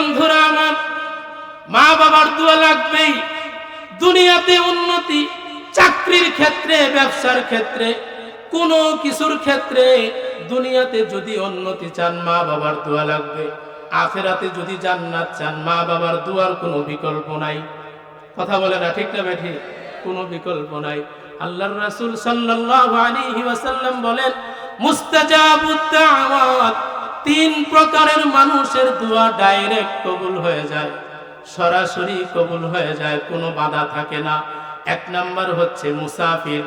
বন্ধুরা আমার, মা বাবার দোয়া লাগবেই। দুনিয়াতে উন্নতি, চাকরির ক্ষেত্রে, ব্যবসার ক্ষেত্রে, কোনো কিছুর ক্ষেত্রে দুনিয়াতে যদি উন্নতি চান, মা বাবার দোয়া লাগবে। আখিরাতে যদি জান্নাত চান, মা বাবার দোয়ার কোনো বিকল্প নাই। কথা বলে না, ঠিক না বেঠি? কোনো বিকল্প নাই। আল্লাহর রাসূল সাল্লাল্লাহু আলাইহি ওয়াসাল্লাম বলেন, মুস্তাজাবুদ দাওয়াত, তিন প্রকারের মানুষের দোয়া ডাইরেক্ট কবুল হয়ে যায়, সরাসরি কবুল হয়ে যায়, কোনো বাধা থাকে না। এক নাম্বার হচ্ছে মুসাফির,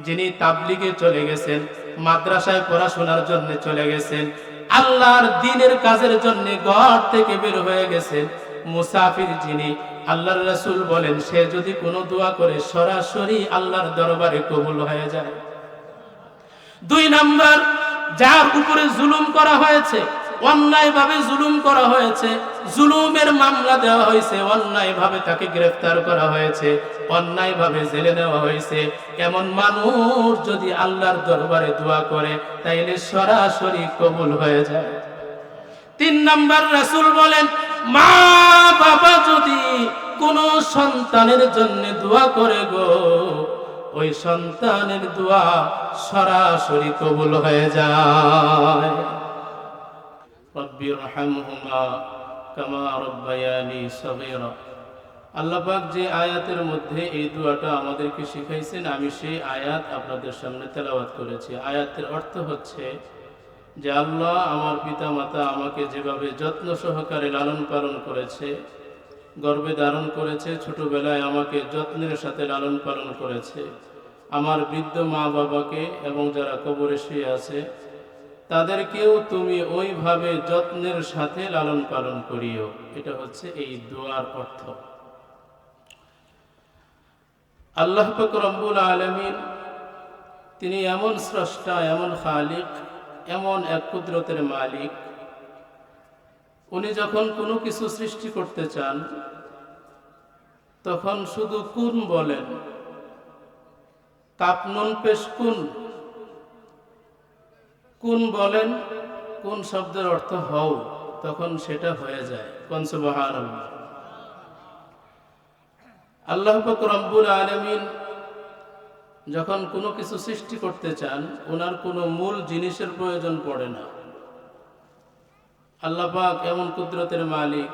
যিনি তাবলিগে চলে গেছেন, মাদ্রাসায় পড়াশোনার জন্য চলে গেছেন, আল্লাহর দ্বীনের কাজের জন্য ঘর থেকে বের হয়ে গেছেন। মুসাফির যিনি, আল্লাহর রাসূল বলেন, সে যদি কোনো দোয়া করে সরাসরি আল্লাহর দরবারে কবুল হয়ে যায়। দুই নাম্বার, যার উপরে জুলুম করা হয়েছে, অন্যায়ভাবে জুলুম করা হয়েছে, জুলুমের মামলা দেওয়া হয়েছে, অন্যায়ভাবে তাকে গ্রেফতার করা হয়েছে, অন্যায়ভাবে জেলে দেওয়া হয়েছে, এমন মানুষ যদি আল্লাহর দরবারে দোয়া করে তাইলে সরাসরি কবুল হয়ে যায়। তিন নাম্বার, রাসূল বলেন, মা বাবা যদি কোনো সন্তানের জন্য দোয়া করে গো, ওই সন্তানের দোয়া সরাসরি কবুল হয়ে যায়। রব্বিরহামহুমা কামা রাব্বায়ানি সগীরা। আল্লাহ পাক যে আয়াতের মধ্যে এই দোয়াটা আমাদেরকে শিখাইছেন, আমি সেই আয়াত আপনাদের সামনে তেলাওয়াত করেছি। আয়াতের অর্থ হচ্ছে যে আল্লাহ আমার পিতা মাতা আমাকে যেভাবে যত্ন সহকারে লালন পালন করেছে, গর্ভে ধারণ করেছে, ছোটবেলায় আমাকে যত্নের সাথে লালন পালন করেছে, আমার বৃদ্ধ মা বাবাকে এবং যারা কবরে শুয়ে আছে তাদেরকেও তুমি ওইভাবে যত্নের সাথে লালন পালন করিও। এটা হচ্ছে এই দোয়ার অর্থ। আল্লাহ পাক রব্বুল আলামিন তিনি এমন স্রষ্টা, এমন খালিক, এমন এক কুদরতের মালিক, উনি যখন কোনো কিছু সৃষ্টি করতে চান তখন শুধু কুন বলেন, কাপ নুন পেশ কুন, কুন বলেন, কোন শব্দের অর্থ হও, তখন সেটা হয়ে যায়। কোন সুবহানাল্লাহ। আল্লাহ পাক রব্বুল আলামিন যখন কোনো কিছু সৃষ্টি করতে চান, ওনার কোনো মূল জিনিসের প্রয়োজন পড়ে না। আল্লাহ পাক এমন কুদরতের মালিক,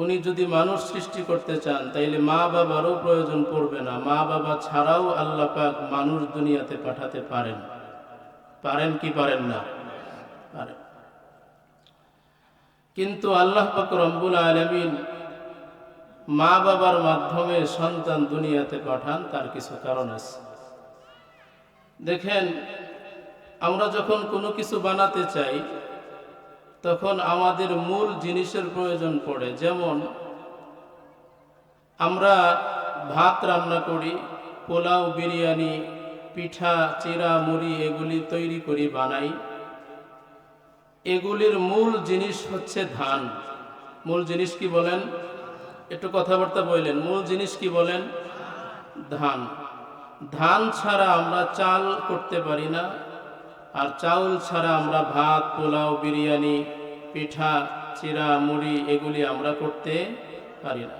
উনি যদি মানুষ সৃষ্টি করতে চান তাইলে মা বাবারও প্রয়োজন পড়বে না। মা বাবা ছাড়াও আল্লাহ পাক মানুষ দুনিয়াতে পাঠাতে পারেন। পারেন কি পারেন না? পারেন। কিন্তু আল্লাহ পাক রব্বুল আলামিন মা বাবার মাধ্যমে সন্তান দুনিয়াতে পাঠান, তার কিছু কারণ আছে। দেখেন, আমরা যখন কোনো কিছু বানাতে চাই তখন আমাদের মূল জিনিসের প্রয়োজন পড়ে। যেমন আমরা ভাত রান্না করি, পোলাও, বিরিয়ানি, পিঠা, চিড়া, মুড়ি এগুলি তৈরি করি, বানাই। এগুলির মূল জিনিস হচ্ছে ধান। মূল জিনিস কি বলেন? একটু কথাবার্তা বললেন। মূল জিনিস কি বলেন? ধান। ধান ছাড়া আমরা চাল করতে পারি না, আর চাউল ছাড়া আমরা ভাত, পোলাও, বিরিয়ানি, পিঠা, চিড়া, মুড়ি এগুলি আমরা করতে পারি না।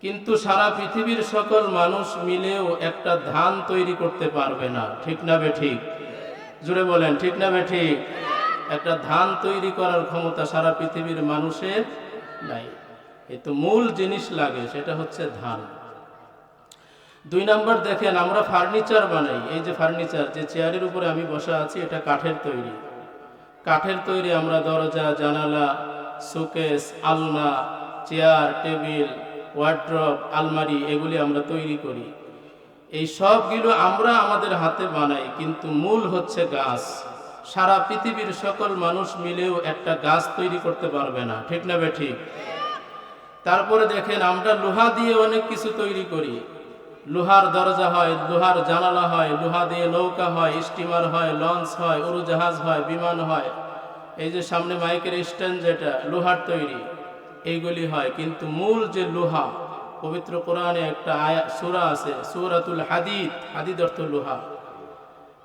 কিন্তু সারা পৃথিবীর সকল মানুষ মিলেও একটা ধান তৈরি করতে পারবে না। ঠিক না বেঠিক? জোরে বলেন, ঠিক না বেঠিক? একটা ধান তৈরি করার ক্ষমতা সারা পৃথিবীর মানুষের নাই। এই তো মূল জিনিস লাগে, সেটা হচ্ছে ধান। দুই নাম্বার, দেখেন আমরা ফার্নিচার বানাই। এই যে ফার্নিচার, যে চেয়ারের উপরে আমি বসা আছি, এটা কাঠের তৈরি। কাঠের তৈরি আমরা দরজা, জানালা, শোকেস, আলনা, চেয়ার, টেবিল, ওয়ার্ড্রপ, আলমারি এগুলি আমরা তৈরি করি। এই সবগুলো আমরা আমাদের হাতে বানাই, কিন্তু মূল হচ্ছে গাছ। সারা পৃথিবীর সকল মানুষ মিলেও একটা গাছ তৈরি করতে পারবে না। ঠিক না বেঠিক? তারপরে দেখেন, আমরা লোহা দিয়ে অনেক কিছু তৈরি করি। লোহার দরজা হয়, লোহার জানালা হয়, লোহা দিয়ে নৌকা হয়, স্টিমার হয়, লঞ্চ হয়, উড়োজাহাজ হয়, বিমান হয়। এই যে সামনে মাইকের স্ট্যান্ড, যেটা লোহার তৈরি, এইগুলি হয়। কিন্তু মূল যে লোহা, পবিত্র কোরআনে একটা সূরা আছে, সূরাতুল হাদিদ। হাদিদ অর্থ লোহা।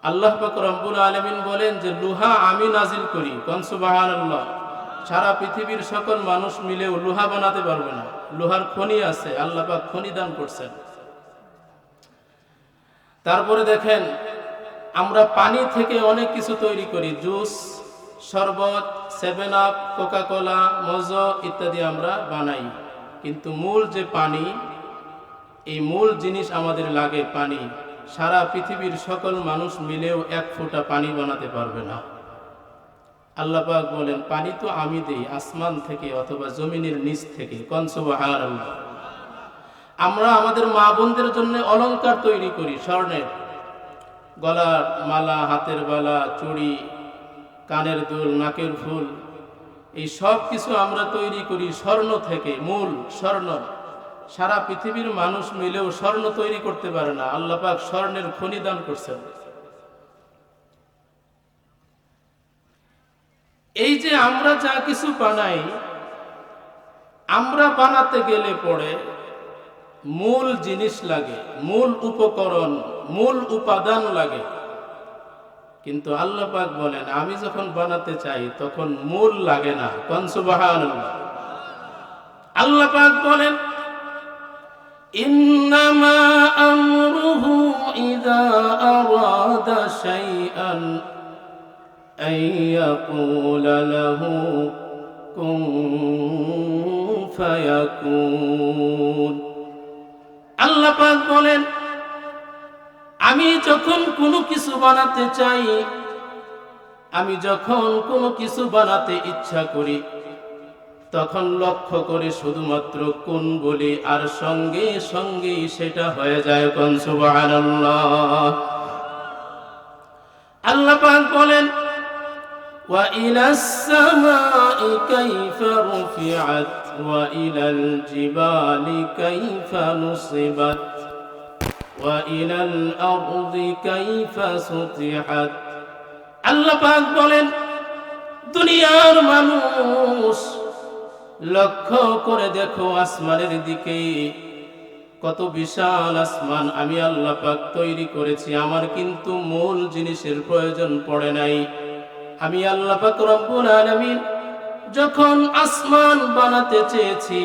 আল্লাহ পাক রব্বুল আলামিন বলেন যে লোহা আমি নাজিল করি। কোন সুবহানাল্লাহ। সারা পৃথিবীর সকল মানুষ মিলেও লোহা বানাতে পারবে না। লোহার খনি আছে, আল্লাহ পাক খনি দান করছেন। তারপরে দেখেন, আমরা পানি থেকে অনেক কিছু তৈরি করি, জুস, শরবত, 7 আপ, কোকা কোলা, মজো ইত্যাদি আমরা বানাই। কিন্তু মূল যে পানি, এই মূল জিনিস আমাদের লাগে পানি। সারা পৃথিবীর সকল মানুষ মিলেও 1 ফোঁটা পানি বানাতে পারবে না। আল্লাহ পাক বলেন, পানি তো আমি দেই আসমান থেকে অথবা জমিনের নিচ থেকে। কোন সুবহানাল্লাহ। আমরা আমাদের মা বোনদের জন্য অলংকার তৈরি করি স্বর্ণের, গলার মালা, হাতের বালা, চুড়ি, কানের দুল, নাকের ফুল, এই সব কিছু আমরা তৈরি করি স্বর্ণ থেকে, মূল স্বর্ণ। সারা পৃথিবীর মানুষ মিলেও স্বর্ণ তৈরি করতে পারে না। আল্লাহ পাক স্বর্ণের খনি দান করছেন। এই যে আমরা যা কিছু বানাই, আমরা বানাতে গেলে পরে মূল জিনিস লাগে, মূল উপকরণ, মূল উপাদান লাগে। কিন্তু আল্লাহ পাক বলেন, আমি যখন বানাতে চাই তখন মূল লাগে না। কোন সুবহানাল্লাহ। আল্লাহ পাক বলেন, ইন্নামা আমরুহু ইযা আরাদা শাইআন আইয়াকুলা লাহু কুন ফায়াকুন। আল্লাহ পাক বলেন, আমি যখন কোনো কিছু বানাতে চাই, আমি যখন কোনো কিছু বানাতে ইচ্ছা করি, তখন লক্ষ্য করে শুধুমাত্র কোন বলি, আর সঙ্গে সঙ্গেই সেটা হয়ে যায়। কোন সুবহানাল্লাহ। আল্লাহ পাক বলেন, ওয়া ইলাস সামাই কাইফা রুফিআত ওয়া ইলাল জিবালি কাইফা নুসিবাত ওয়া ইলাল আরদি কাইফা সুতিহাত। আল্লাহ পাক বলেন, দুনিয়ার মানুষ লক্ষ্য করে দেখো আসমানের দিকে, কত বিশাল আসমান আমি আল্লাহ পাক তৈরি করেছি। আমার কিন্তু মূল জিনিসের প্রয়োজন পড়ে নাই। আমি আল্লাহ পাক রব্বুল আলামিন যখন আসমান বানাতে চেয়েছি,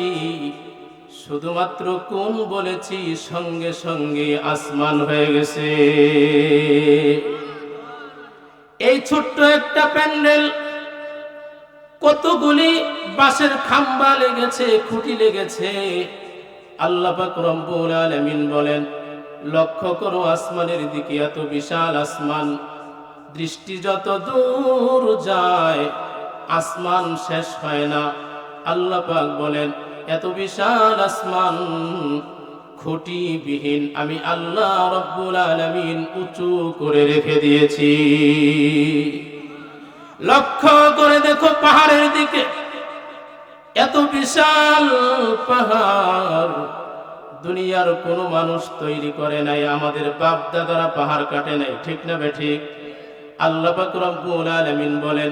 শুধুমাত্র কোন বলেছি, সঙ্গে সঙ্গে আসমান হয়ে গেছে। এই ছোট্ট একটা প্যান্ডেল, কতগুলি বাঁশের খাম্বা লেগেছে, খুঁটি লেগেছে। আল্লাহ পাক রব্বুল আলামিন বলেন, লক্ষ্য করো আসমানের দিকে, এত বিশাল আসমান, দৃষ্টি যত দূর যায় আসমান শেষ হয় না। আল্লাহ পাক বলেন, এত বিশাল আসমান খুঁটিবিহীন আমি আল্লাহ রব্বুল আলামিন উঁচু করে রেখে দিয়েছি। লক্ষ্য করে দেখো পাহাড়ের দিকে, এত বিশাল পাহাড় দুনিয়ার কোনো মানুষ তৈরি করে নাই, আমাদের বাপ দাদারা পাহাড় কাটে নাই। ঠিক না বেঠিক? আল্লাহ পাক রব্বুল আলামিন বলেন,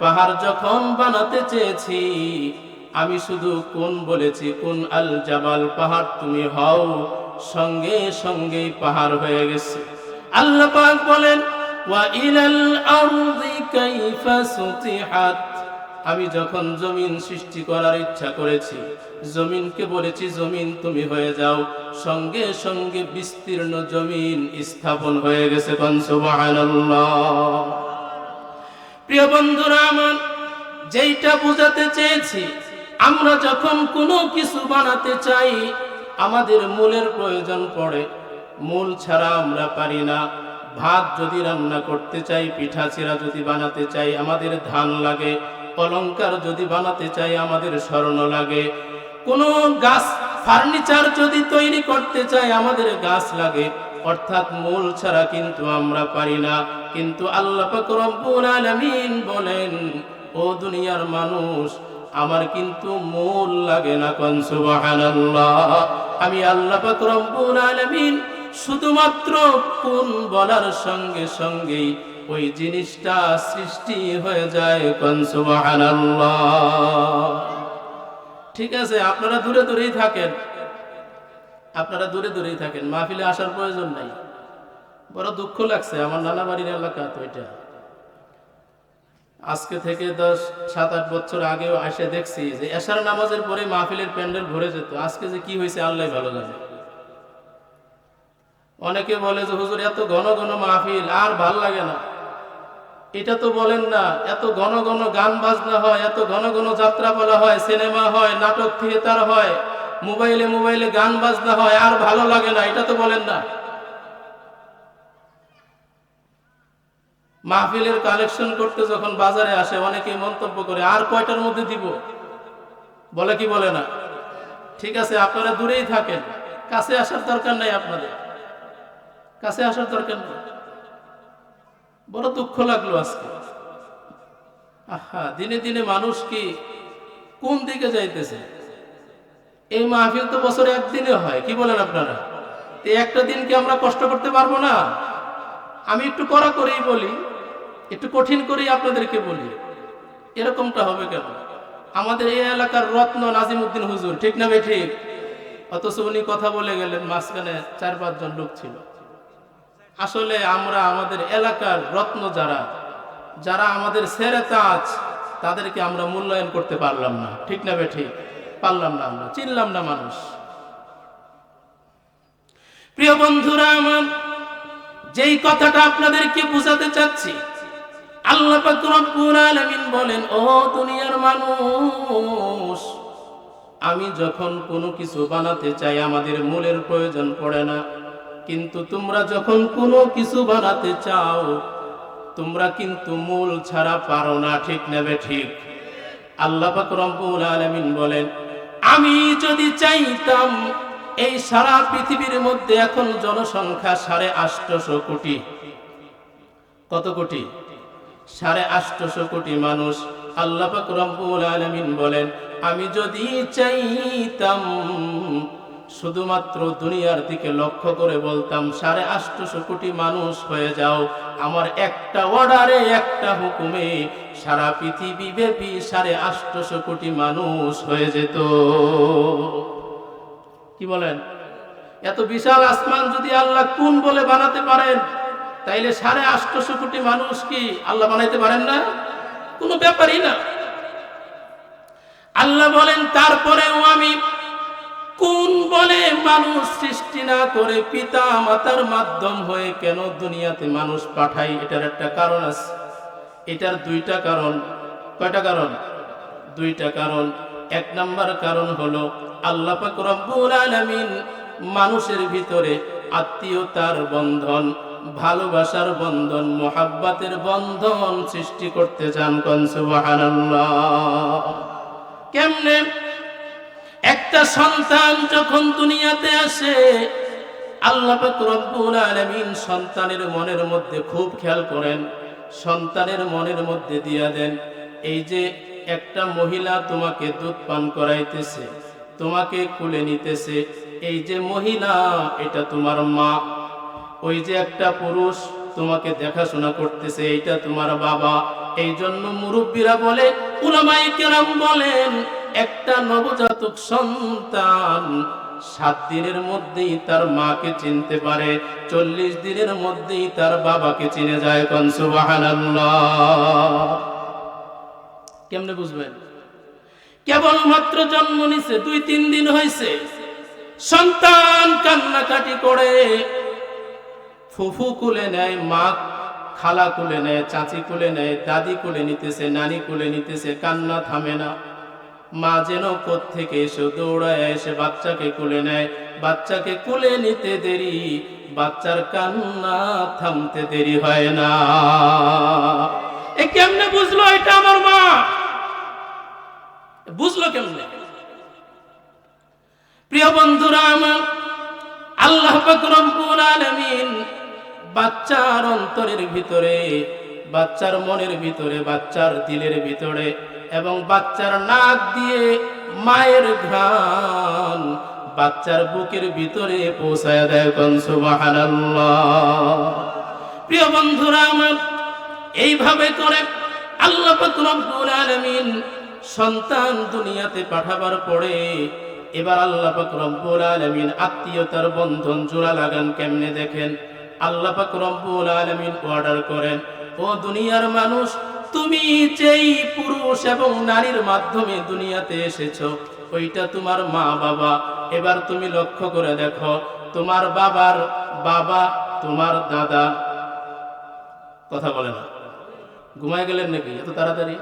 পাহাড় যখন বানাতে চেয়েছি, আমি শুধু কোন বলেছি, কোন আল জাবাল, পাহাড় তুমি হও, সঙ্গে সঙ্গেই পাহাড় হয়ে গেছে। আল্লাহ পাক বলেন, ওয়া ইলাল আরদি কাইফা সুতিহাত। আমি যখন জমিন সৃষ্টি করার ইচ্ছা করেছি, জমিনকে বলেছি জমিন তুমি হয়ে যাও, সঙ্গে সঙ্গে বিস্তীর্ণ জমিন স্থাপন হয়ে গেছে। কোন সুবহানাল্লাহ। প্রিয় বন্ধুরা আমার, যেইটা বুঝাতে চেয়েছি, আমরা যখন কোনো কিছু বানাতে চাই, আমাদের মূলের প্রয়োজন পড়ে। মূল ছাড়া আমরা পারি না। ভাত যদি রান্না করতে চাই, পিঠা চিরা যদি বানাতে চাই, আমাদের ধান লাগে। অলংকার যদি বানাতে চাই, আমাদের স্বর্ণ লাগে। কোনো গাছ, ফার্নিচার যদি তৈরি করতে চাই, আমাদের গাছ লাগে। অর্থাৎ মূল ছাড়া কিন্তু আমরা পারি না। কিন্তু আল্লাহ পাক রব্বুল আলামিন বলেন, ও দুনিয়ার মানুষ, আমার কিন্তু মূল লাগে না। কোন সুবহানাল্লাহ। আমি আল্লাহ পাক রব্বুল আলামিন শুধুমাত্র কোন বলার সঙ্গে সঙ্গেই ওই জিনিসটা সৃষ্টি হয়ে যায়। কোন সুবহানাল্লাহ। ঠিক আছে, আপনারা দূরে দূরেই থাকেন, আপনারা দূরে দূরেই থাকেন, মাহফিলে আসার প্রয়োজন নাই। বড় দুঃখ লাগছে, আমার নানা বাড়ির এলাকা তো এটা। আজকে থেকে 7-8 বছর আগেও এসে দেখছি যে এশার নামাজের পরে মাহফিলের প্যান্ডেল ভরে যেত। আজকে যে কি হয়েছে আল্লাহ ভালো জানে। অনেকে বলে যে হুজুর এত ঘন ঘন মাহফিল আর ভাল লাগে না। এটা তো বলেন না, এত ঘন ঘন গান বাজনা হয়, এত ঘন ঘন যাত্রাপালা হয়, সিনেমা হয়, নাটক থিয়েটার হয়, মোবাইলে মোবাইলে গান বাজনা হয়, আর ভালো লাগে না, এটা তো বলেন না। মাহফিলের কালেকশন করতে যখন বাজারে আসে অনেকে মন্তব্য করে আর কয়টার মধ্যে দিব, বলে কি বলে না? ঠিক আছে, আপনারা দূরেই থাকেন, কাছে আসার দরকার নাই, আপনাদের কাছে আসার দরকার নেই। বড় দুঃখ লাগলো আজকে। আহা, দিনে দিনে মানুষ কি কোন দিকে যাইতেছে? এই মাহফিল তো বছরে একদিনে হয়, কি বলেন আপনারা? এই একটা দিন কি আমরা কষ্ট করতে পারবো না? আমি একটু কড়া করেই বলি, একটু কঠিন করেই আপনাদেরকে বলি, এরকমটা হবে কেন? আমাদের এই এলাকার রত্ন নাজিমউদ্দিন হুজুর, ঠিক না ভাই ঠিক? অথচ উনি কথা বলে গেলেন, মাঝখানে 4-5 জন লোক ছিল। আসলে আমরা আমাদের এলাকার রত্ন যারা যারা আমাদের সেরে তাজ, তাদেরকে আমরা মূল্যায়ন করতে পারলাম না, ঠিক না ভাই ঠিক? পারলাম না, আমরা চিনলাম না মানুষ। প্রিয় বন্ধুরা আমার, যেই কথাটা আপনাদেরকে বুঝাতে চাচ্ছি, আল্লাহ পাক রব্বুল আলামিন বলেন, ও দুনিয়ার মানুষ, আমি যখন কোনো কিছু বানাতে চাই আমাদের মূলের প্রয়োজন পড়ে না, কিন্তু তোমরা যখন কোনো কিছু বানাতে চাও তোমরা কিন্তু মূল ছাড়া পারো না, ঠিক নেবে ঠিক? আল্লাহ পাক রব্বুল আলামিন বলেন, আমি যদি চাইতাম এই সারা পৃথিবীর মধ্যে এখন জনসংখ্যা 850 কোটি। কত কোটি? 850 কোটি মানুষ। আল্লাহ পাক রব্বুল আলামিন বলেন, আমি যদি চাইতাম শুধুমাত্র দুনিয়ার দিকে লক্ষ্য করে বলতাম 850 কোটি মানুষ হয়ে যাও, আমার একটা অর্ডারে, একটা হুকুমে সারা পৃথিবী ব্যাপী 850 কোটি মানুষ হয়ে যেত। কি বলেন? এত বিশাল আসমান যদি আল্লাহ কোন বলে বানাতে পারেন, তাইলে 850 কোটি মানুষ কি আল্লাহ বানাইতে পারেন না? কোনো ব্যাপারই না। আল্লাহ বলেন, তারপরেও আমি কোন বলে মানুষ সৃষ্টি না করে পিতা মাতার মাধ্যম হয়ে কেন দুনিয়াতে মানুষ পাঠাই? এটার একটা কারণ আছে। এটার 2টা কারণ। কয়টা কারণ? 2টা কারণ। 1 নাম্বার কারণ হলো আল্লাহ পাক রব্বুল আলামিন মানুষের ভিতরে আত্মীয়তার বন্ধন, ভালোবাসার বন্ধন, মোহাব্বতের বন্ধন সৃষ্টি করতে চান। কোন সুবহানাল্লাহ। কেমনে? একটা সন্তান যখন দুনিয়াতে আসে, আল্লাহ পাক রব্বুল আলামিন সন্তানের মনের মধ্যে খুব খেয়াল করেন, সন্তানের মনের মধ্যে দিয়া দেন, এই যে একটা মহিলা তোমাকে দুধ পান করাইতেছে, তোমাকে কোলে নিতেছে, এই যে মহিলা এটা তোমার মা। ওই যে একটা পুরুষ তোমাকে দেখাশোনা করতেছে, এইটা তোমার বাবা। এই জন্য মুরব্বীরা বলে, উলামায়ে কেরাম বলেন, একটা নবজাতক সন্তান 7 দিনের মধ্যেই তার মাকে চিনতে পারে, 40 দিনের মধ্যেই তার বাবাকে চিনে যায়। কোন সুবহানাল্লাহ। কেমনে বুঝবেন? কেবলমাত্র জন্ম নিছে, 2-3 দিন হয়েছে, সন্তান কান্নাকাটি করে, ফুফু কোলে নেয়, মা খালা কোলে নেয়, চাচি কোলে নেয়, দাদি কোলে নিতেছে, নানি কোলে নিতেছে, কান্না থামে না। মা যেন কোত্থেকে এসে দৌড়ায় এসে বাচ্চাকে কোলে নেয়, বাচ্চাকে কোলে নিতে দেরি, বাচ্চার কান্না থামতে দেরি হয় না। এ কেমনে বুঝলো এটা আমার মা? বুঝলো কেমনে? প্রিয় বন্ধুরা আমার, আল্লাহ পাক রব্বুল আলামিন বাচ্চার অন্তরের ভিতরে, বাচ্চার মনের ভিতরে, বাচ্চার দিলের ভিতরে এবং বাচ্চার নাক দিয়ে মায়ের ঘ্রাণ বাচ্চার বুকের ভিতরে পৌঁছায় দেয়। কোন সুবহানাল্লাহ। প্রিয় বন্ধুরা আমার, এইভাবে করে আল্লাহ পাক রব্বুল আলামিন সন্তান দুনিয়াতে পাঠাবার পরে এবার আল্লাহ পাক রব্বুল আলামিন আত্মীয়তার বন্ধন জোড়া লাগান কেমনে দেখেন। আল্লাহ পাক রব্বুল আলামিন অর্ডার করেন, ও দুনিয়ার মানুষ, তুমি যেই পুরুষ এবং নারীর মাধ্যমে দুনিয়াতে এসেছো ওইটা তোমার মা বাবা। এবার তুমি লক্ষ্য করে দেখো, তোমার বাবার বাবা তোমার দাদা। কথা বলে না, ঘুমায় গেলেন নাকি এত তাড়াতাড়ি?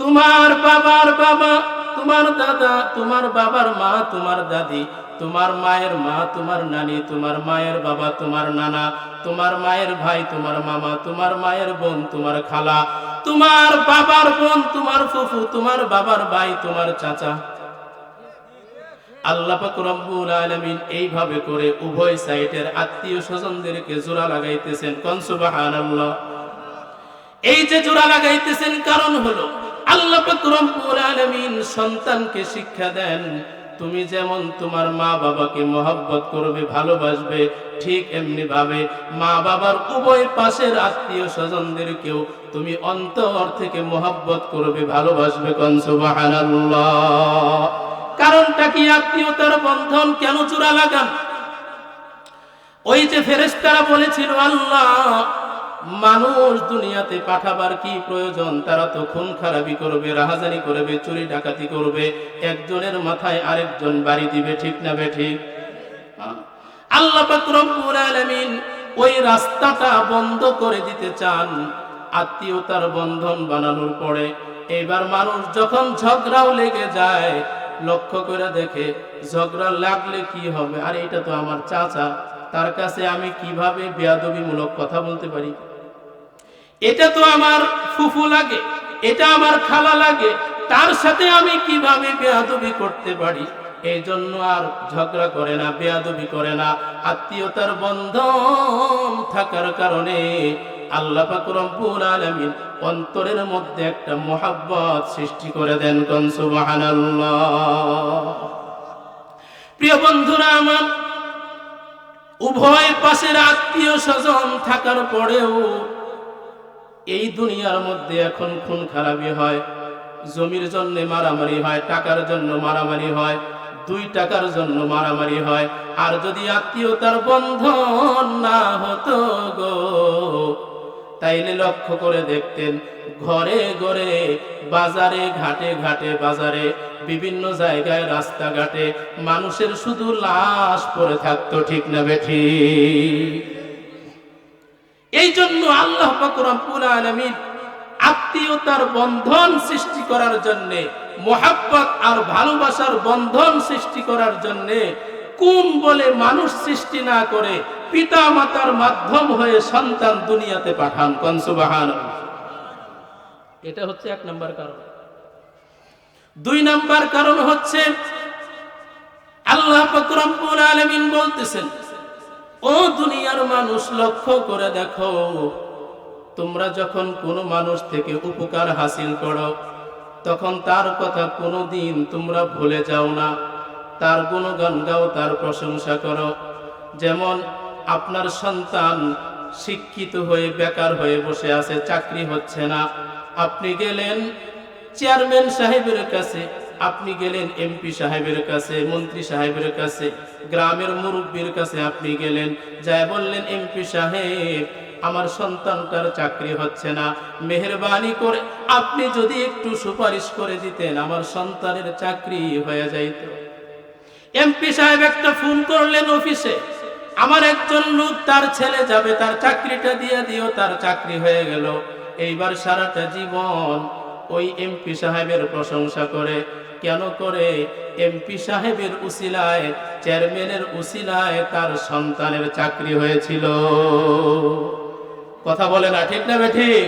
তোমার বাবার বাবা তোমার দাদা, তোমার বাবার মা তোমার দাদি, তোমার মায়ের মা তোমার নানি, তোমার মায়ের বাবা তোমার নানা, তোমার মায়ের ভাই তোমার মামা, তোমার মায়ের বোন তোমার খালা, তোমার বাবার বোন তোমার ফুফু, তোমার বাবার ভাই তোমার চাচা। আল্লাহ পাক রব্বুল আলামিন এইভাবে করে উভয় সাইডের আত্মীয় স্বজনদেরকে জোড়া লাগাইতেছেন। কোন সুবহানাল্লাহ। এই যে জোড়া লাগাইতেছেন কারণ হলো আল্লাহ পাক রব্বুল আলামিন সন্তানকে শিক্ষা দেন, তুমি যেমন তোমার মা বাবাকে মহব্বত করবে ভালোবাসবে, ঠিক এমনি ভাবে মা বাবার উভয় পাশের আত্মীয় স্বজনদেরকেও তুমি অন্তর থেকে মহব্বত করবে ভালোবাসবে। কোন সুবহানাল্লাহ। কারণটা কি? আত্মীয়তার বন্ধন কেন জোড়া লাগান? ওই যে ফেরেশতারা বলেছিল আল্লাহ মানুষ দুনিয়াতে পাঠাবার কি প্রয়োজন, তারা তো খুন খারাপি করবে, রাহাজানি করবে, চুরি ডাকাতি করবে, একজনের মাথায় আরেকজন বাড়ি দিবে, ঠিক না বেঠিক? আল্লাহ পাক রব্বুল আলামিন ওই রাস্তাটা বন্ধ করে দিতে চান আত্মীয়তার বন্ধন বানানোর পরে। এবার মানুষ যখন ঝগড়াও লেগে যায়, লক্ষ্য করে দেখে ঝগড়া লাগলে কি হবে, আর এটা তো আমার চাচা, তার কাছে আমি কিভাবে বেয়াদবিমূলক কথা বলতে পারি? এটা তো আমার ফুফু লাগে, এটা আমার খালা লাগে, তার সাথে আমি কিভাবে বেয়াদবি করতে পারি? এই জন্য আর ঝগড়া করে না, বেয়াদবি করে না। আত্মীয়তার বন্ধন থাকার কারণে আল্লাহ পাক রব্বুল আলামিন অন্তরের মধ্যে একটা মহব্বত সৃষ্টি করে দেন। কোন সুবহানাল্লাহ। প্রিয় বন্ধুরা আমার, উভয় পাশের আত্মীয় স্বজন থাকার পরেও এই দুনিয়ার মধ্যে এখন খুন খারাপি হয়, জমির জন্য মারামারি হয়, টাকার জন্য মারামারি হয়, 2 টাকার জন্য মারামারি হয়। আর যদি আত্মীয়তার বন্ধন না হতো গো, তাইলে লক্ষ্য করে দেখতেন ঘরে ঘরে, বাজারে ঘাটে ঘাটে, বাজারে বিভিন্ন জায়গায় রাস্তাঘাটে মানুষের শুধু লাশ পড়ে থাকতো, ঠিক না বেঠিক? এই জন্য আল্লাহ পাক রব্বুল আলামিন আত্মীয়তার বন্ধন সৃষ্টি করার জন্যে, মহব্বত আর ভালোবাসার বন্ধন সৃষ্টি করার জন্যে কোন বলে মানুষ সৃষ্টি না করে পিতা মাতার মাধ্যম হয়ে সন্তান দুনিয়াতে পাঠান। কোন সুবহানাল্লাহ। এটা হচ্ছে 1 নাম্বার কারণ। 2 নাম্বার কারণ হচ্ছে আল্লাহ পাক রব্বুল আলামিন বলতেছেন, ও দুনিয়ার মানুষ লক্ষ্য করে দেখো, তোমরা যখন কোনো মানুষ থেকে উপকার হাসিল করো তখন তার কথা কোনোদিন তোমরা ভুলে যাও না, তার গুণগান গাও, তার প্রশংসা করো। যেমন আপনার সন্তান শিক্ষিত হয়ে বেকার হয়ে বসে আছে, চাকরি হচ্ছে না, আপনি গেলেন চেয়ারম্যান সাহেবের কাছে, আপনি গেলেন এমপি সাহেবের কাছে, মন্ত্রী সাহেবের কাছে, গ্রামের মুরব্বীর কাছে আপনি গেলেন, যাই বললেন এমপি সাহেব আমার সন্তানটার চাকরি হচ্ছে না, মেহেরবানি করে আপনি যদি একটু সুপারিশ করে দিতেন আমার সন্তানের চাকরি হয়ে যাইত। এমপি সাহেব একটা ফোন করলেন অফিসে, আমার একজন লোক তার ছেলে যাবে, তার চাকরিটা দিয়ে দিও, তার চাকরি হয়ে গেল। এইবার সারাটা জীবন ওই এমপি সাহেবের প্রশংসা করে। কেন করে? এমপি সাহেবের উসিলায়, চেয়ারম্যানের উসিলায় তার সন্তানের চাকরি হয়েছিল। কথা বলে না, ঠিক না বেঠিক?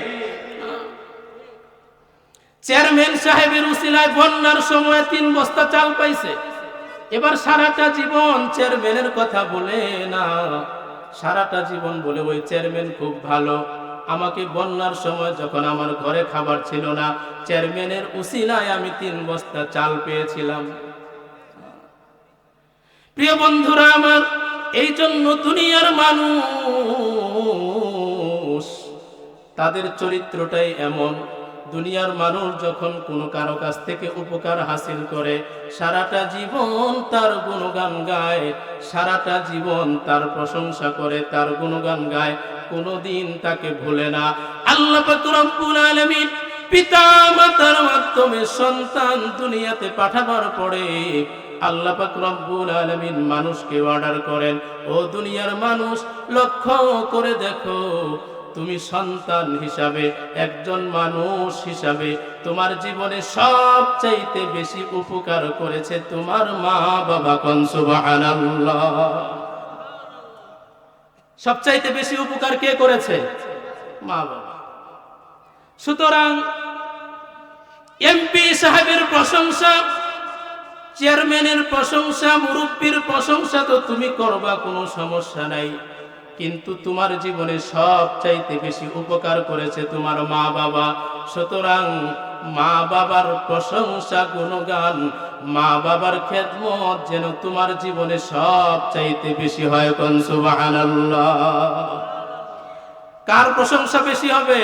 চেয়ারম্যান সাহেবের উসিলায় বন্যার সময় 3 বস্তা চাল পাইছে। এবার সারাটা জীবন চেয়ারম্যানের কথা বলে না, সারাটা জীবন বলে ওই চেয়ারম্যান খুব ভালো, আমাকে বন্যার সময় যখন আমার ঘরে খাবার ছিল না, চেয়ারম্যানের উসিলায় আমি 3 বস্তা চাল পেয়েছিলাম। প্রিয় বন্ধুরা আমার, এই জন্য দুনিয়ার মানুষ তাদের চরিত্রটাই এমন। দুনিয়ার মানুষ যখন কোনো কারো কাছ থেকে উপকার হাসিল করে সারাটা জীবন তার গুণগান গায়, সারাটা জীবন তার প্রশংসা করে, তার গুণগান গায়, কোনোদিন তাকে ভুলে না। আল্লাহ পাক রব্বুল আলামিন পিতা মাতার মাধ্যমে সন্তান দুনিয়াতে পাঠাবার পরে আল্লাহ পাক রব্বুল আলামিন মানুষকে অর্ডার করেন, ও দুনিয়ার মানুষ লক্ষ্য করে দেখো, তুমি সন্তান হিসাবে, একজন মানুষ হিসাবে তোমার জীবনে সবচাইতে বেশি উপকার করেছে তোমার মা বাবা। কোন সুবহানাল্লাহ। সবচাইতে বেশি উপকার কে করেছে? মা বাবা। সুতরাং এমপি সাহেবের প্রশংসা, চেয়ারম্যানের প্রশংসা, মুরব্বীর প্রশংসা তো তুমি করবা, কোনো সমস্যা নাই, কিন্তু তোমার জীবনে সবচাইতে বেশি উপকার করেছে তোমার মা বাবা। সুতরাং মা বাবার প্রশংসা, গুণগান, মা বাবার খেদমত যেন তোমার জীবনে সবচাইতে বেশি হয়। কোন সুবহানাল্লাহ। কার প্রশংসা বেশি হবে?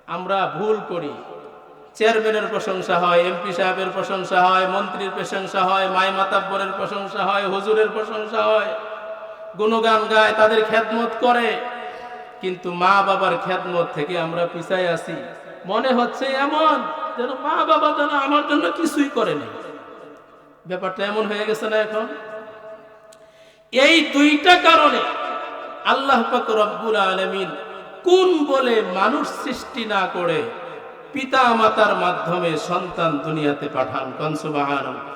আমরা ভুল করি। চেয়ারম্যানের প্রশংসা হয়, এমপি সাহেবের প্রশংসা হয়, মন্ত্রীর প্রশংসা হয়, মাই মাতাব্বরের প্রশংসা হয়, হুজুরের প্রশংসা হয়, গুণগান গায়, তাদের খেদমত করে, কিন্তু মা বাবার খেদমত থেকে আমরা পিছায় আছি। মনে হচ্ছে এমন যেন মা বাবা যেন আমার জন্য কিছুই করেনি। ব্যাপারটা এমন হয়ে গেছে না এখন? এই দুইটা কারণে আল্লাহ পাক রব্বুল আলামিন কোন বলে মানুষ সৃষ্টি না করে পিতা মাতার মাধ্যমে সন্তান দুনিয়াতে পাঠান। কোন সুবহানাল্লাহ।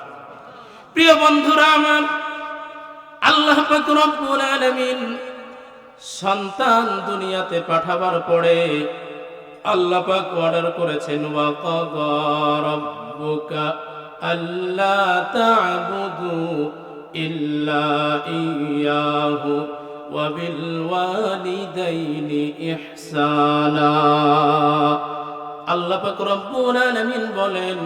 প্রিয় বন্ধুরা আমার, আল্লাহ পাক রব্বুল আলামিন সন্তান দুনিয়াতে পাঠাবার পরে আল্লাহ পাক অর্ডার করেছেন, ওয়া ক্বাদা রাব্বুকা আল্লা তা'বুদু ইল্লা ইয়্যাহু ওয়া বিল ওয়ালিদাইনি ইহসানা। আল্লাহ পাক রব্বুল আলামিন বলেন,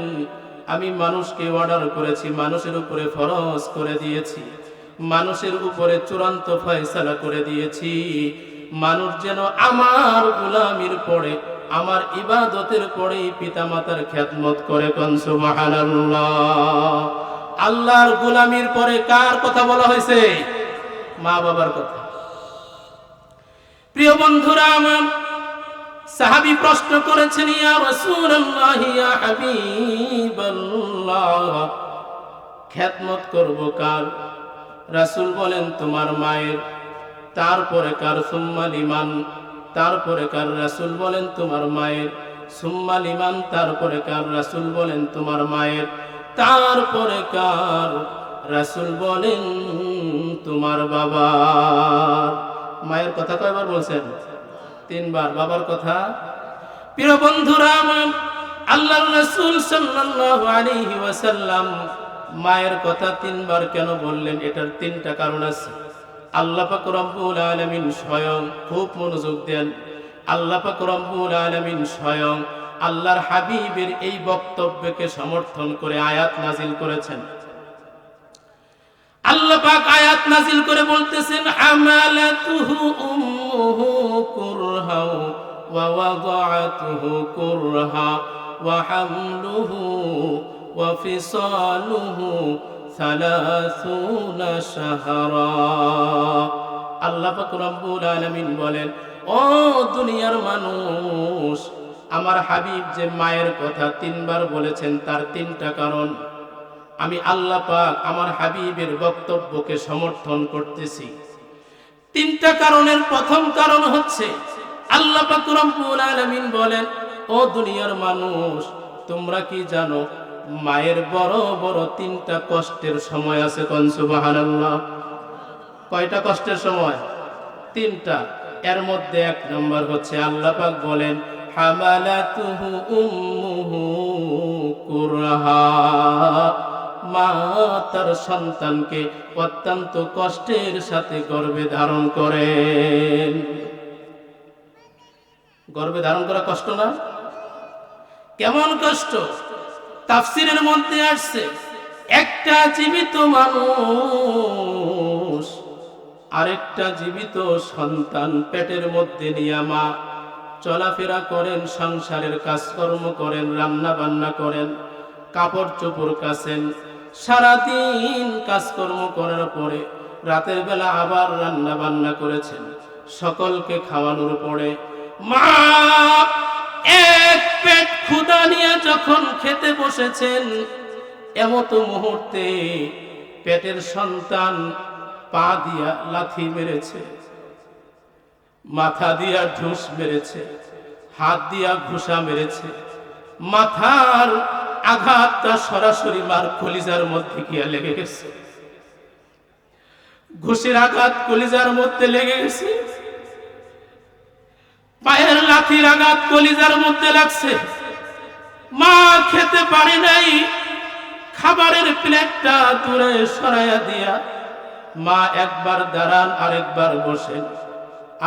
আমি মানুষকে অর্ডার করেছি, মানুষের উপরে ফরজ করে দিয়েছি, মানুষের উপরে চূড়ান্ত ফয়সালা করে দিয়েছি, মানুষ যেন আমার গোলামির পরে, আমার ইবাদতের পরে পিতামাতার খেদমত করে। কোন সুবহানাল্লাহ। আল্লাহর গোলামির পরে কার কথা বলা হয়েছে? মা বাবার কথা। প্রিয় বন্ধুরা আমার, সাহাবী প্রশ্ন করেছেন, ইয়া রাসূলুল্লাহ, ইয়া হাবিবাল্লাহ, খেদমত করব কার? রাসূল বলেন, তোমার মায়ের। তারপরে কার? সুম্মা লিমান। তারপরে কার? রাসূল বলেন, তোমার মায়ের। সুম্মা লিমান। তারপরে কার? রাসূল বলেন, তোমার মায়ের। তারপরে কার? রাসূল বলেন, তোমার বাবা। মায়ের কথা কয়বার বলছেন? 3 বার। বাবার কথা? প্রিয় বন্ধুরা আমার, আল্লাহর রাসূল সাল্লাল্লাহু আলাইহি ওয়াসাল্লাম মায়ের কথা 3 বার কেন বললেন? এটার 3টা কারণ আছে। আল্লাহ পাক রব্বুল আলামিন স্বয়ং, খুব মনোযোগ দেন, আল্লাহ পাক রব্বুল আলামিন স্বয়ং আল্লাহর হাবিবের এই বক্তব্যকে সমর্থন করে আয়াত নাজিল করেছেন। আল্লাহ পাক আয়াত নাজিল করে বলতেছেন, হামালাতুহু উম্মুহু কুরহা ওয়া ওয়াদাআতুহু কুরহা ওয়া হামলুহু ওয়া ফিসালুহু 30 শাহরা। আল্লাহ পাক রব্বুল আলামিন বলেন, ও দুনিয়ার মানুষ, আমার হাবিব যে মায়ের কথা 3 বার বলেছেন, তার 3টা কারণ। আমি আল্লাহ পাক আমার হাবিবের বক্তব্যকে সমর্থন করতেছি। 3টা কারণের প্রথম কারণ হচ্ছে, আল্লাহ পাক রব্বুল আলামিন বলেন, ও দুনিয়ার মানুষ, তোমরা কি জানো মায়ের বড় বড় 3টা কষ্টের সময় আছে? কোন সুবহানাল্লাহ। কয়টা কষ্টের সময়? 3টা। এর মধ্যে 1 নম্বর হচ্ছে, আল্লাহ পাক বলেন, হামালাতুহু উম্মুহু কুরহা, মা তার সন্তানকে অত্যন্ত কষ্টের সাথে গর্ভে ধারণ করেন। গর্ভে ধারণ করা কষ্ট না? কেমন কষ্ট? তাফসীরের মধ্যে আসছে, একটা জীবিত মানুষ আরেকটা জীবিত সন্তান পেটের মধ্যে নিয়ে মা চলাফেরা করেন, সংসারের কাজকর্ম করেন, রান্না বান্না করেন, কাপড় চোপড় কাচেন, সারাদিন কাজকর্ম করার পরে রাতের বেলা আবার রান্না বান্না করেছেন, সকলকে খাওয়ানোর পরে মা এক পেট ক্ষুধা নিয়ে যখন খেতে বসেছেন, এমত মুহূর্তে পেটের সন্তান পা দিয়া লাথি মেরেছে, মাথা দিয়া ঢুস মেরেছে, হাত দিয়া ঘুষা মেরেছে। মাথার আঘাতটা সরাসরি মার কলিজার মধ্যে গিয়া লেগে গেছে, ঘুষির আঘাত কলিজার মধ্যে লেগে গেছে, পায়ের লাথির আঘাত কলিজার মধ্যে লাগছে। মা খেতে পারে নাই, খাবারের প্লেটটা দূরে সরাইয়া দিয়া মা একবার দাঁড়ান, আরেকবার বসেন,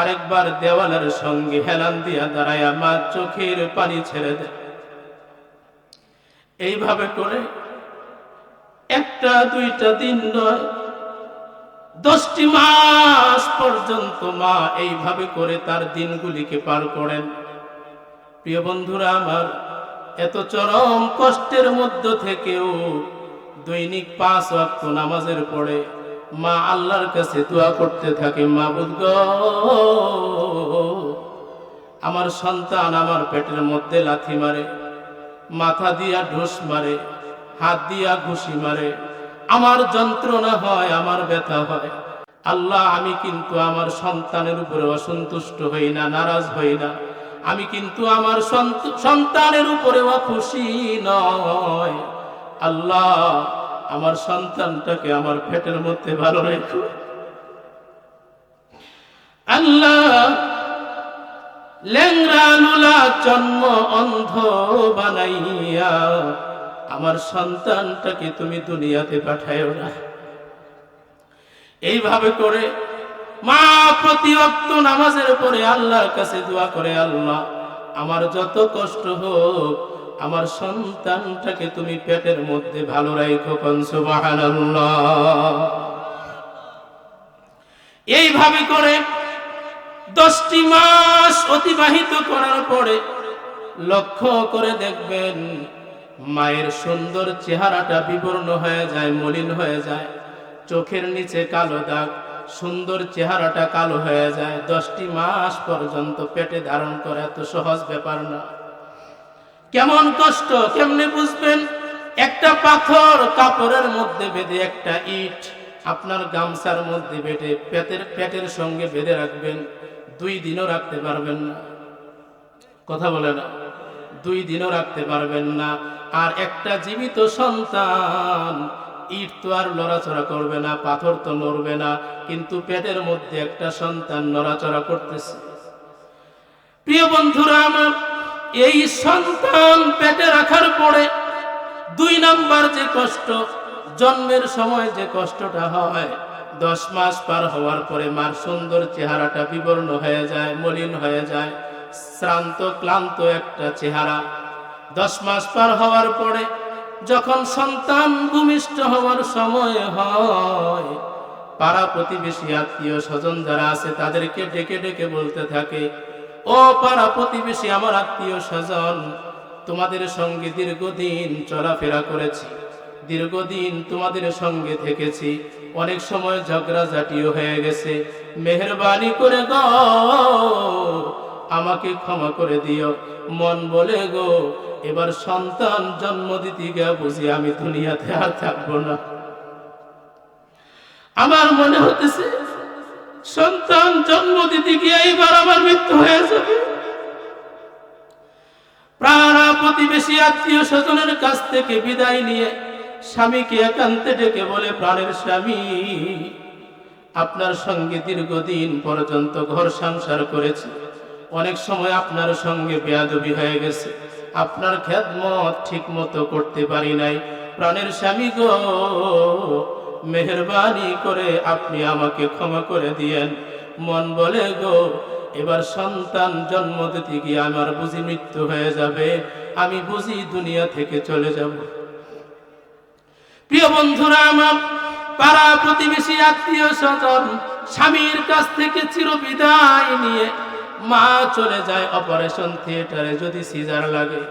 আরেকবার দেওয়ালের সঙ্গে হেলান দিয়া দাঁড়াইয়া মা চোখের পানি ছেড়ে দেয়। এইভাবে করে একটা দুইটা দিন নয়, 10টি মাস পর্যন্ত মা এইভাবে করে তার দিনগুলিকে পার করেন। প্রিয় বন্ধুরা আমার, এত চরম কষ্টের মধ্য থেকেও দৈনিক 5 ওয়াক্ত নামাজের পরে মা আল্লাহর কাছে দোয়া করতে থাকে, মাবুদ গো, আমার সন্তান আমার পেটের মধ্যে লাথি মারে, মাথা দিয়া ঢুস মারে, হাত দিয়া ঘুষি মারে, আমার যন্ত্রণা হয়, আমার ব্যথা হয়। আল্লাহ, আমি কিন্তু আমার সন্তানের উপরে অসন্তুষ্ট হই না, নারাজ হই না। আমি কিন্তু আমার সন্তানের উপরে অখুশি নয়। আল্লাহ, আমার সন্তানটাকে আমার পেটের মধ্যে ভালো রেখো। আল্লাহ, ল্যাংড়া লুলা জন্ম অন্ধ বানাইয়া আমার সন্তানটাকে তুমি দুনিয়াতে পাঠায়ো না। এইভাবে করে মা প্রতি ওয়াক্ত নামাজের পরে আল্লাহর কাছে দোয়া করে, আল্লাহ, আমার যত কষ্ট হোক, আমার সন্তানটাকে তুমি পেটের মধ্যে ভালো রাখো। সুবহানাল্লাহ। এইভাবে করে 10টি মাস অতিবাহিত করার পরে লক্ষ্য করে দেখবেন মায়ের সুন্দর চেহারাটা বিবর্ণ হয়ে যায়, মলিন হয়ে যায়, চোখের নিচে কালো দাগ, সুন্দর চেহারাটা কালো হয়ে যায়। 10টি মাস পর্যন্ত পেটে ধারণ করা এত সহজ ব্যাপার না। কেমন কষ্ট, কেমনে বুঝবেন? একটা পাথর কাপড়ের মধ্যে বেঁধে, একটা ইট আপনার গামছার মধ্যে বেঁধে পেটের সঙ্গে বেঁধে রাখবেন, 2 দিনও রাখতে পারবেন না। কথা বলে না, 2 দিনও রাখতে পারবেন না। আর একটা জীবিত সন্তান, ইট তো আর নড়াচড়া করবে না, পাথর তো নড়বে না, কিন্তু পেটের মধ্যে একটা সন্তান নড়াচড়া করতেছে। প্রিয় বন্ধুরা আমার, এই সন্তান পেটে রাখার পরে 2 নাম্বার যে কষ্ট, জন্মের সময় যে কষ্টটা হয়, 10 মাস পার হওয়ার পরে মার সুন্দর চেহারাটা বিবর্ণ হয়ে যায়, মলিন হয়ে যায়, শ্রান্ত ক্লান্ত একটা চেহারা। 10 মাস পার হওয়ার পরে যখন সন্তান ভূমিষ্ঠ হওয়ার সময় হয়, পাড়া প্রতিবেশী আত্মীয় স্বজন যারা আছে তাদেরকে ডেকে ডেকে বলতে থাকে, ও পাড়া প্রতিবেশী, আমার আত্মীয় স্বজন, তোমাদের সঙ্গে দীর্ঘদিন চলাফেরা করেছি, দীর্ঘদিন তোমাদের সঙ্গে থেকেছি, অনেক সময় ঝগড়াঝাটিও হয়ে গেছে, মেহেরবানি করে গো আমাকে ক্ষমা করে দিও। মন বলে গো, এবার সন্তান জন্ম দিতে গিয়ে বুঝি আমি দুনিয়াতে আর থাকবো না। আমার মনে হতেছে সন্তান জন্ম দিতে গিয়ে এবার আমার মৃত্যু হয়ে যাবে। পাড়া প্রতিবেশী আত্মীয় স্বজনের কাছ থেকে বিদায় নিয়ে স্বামীকে একান্তে ডেকে বলে, প্রাণের স্বামী, আপনার সঙ্গে দীর্ঘদিন পর্যন্ত ঘর সংসার করেছি, অনেক সময় আপনার সঙ্গে বেয়াদবি হয়ে গেছে, আপনার খেদমত ঠিক মতো করতে পারি নাই। প্রাণের স্বামী গো, মেহেরবানি করে আপনি আমাকে ক্ষমা করে দিয়েন। মন বলে গো, এবার সন্তান জন্ম দিতে গিয়ে আমার বুঝি মৃত্যু হয়ে যাবে, আমি বুঝি দুনিয়া থেকে চলে যাব। প্রিয় বন্ধুরা আমার, পাড়া প্রতিবেশী আত্মীয় স্বজন স্বামীর কাছ থেকে চিরবিদায় নিয়ে মা চলে যায় অপারেশন থিয়েটারে, যদি সিজার লাগে,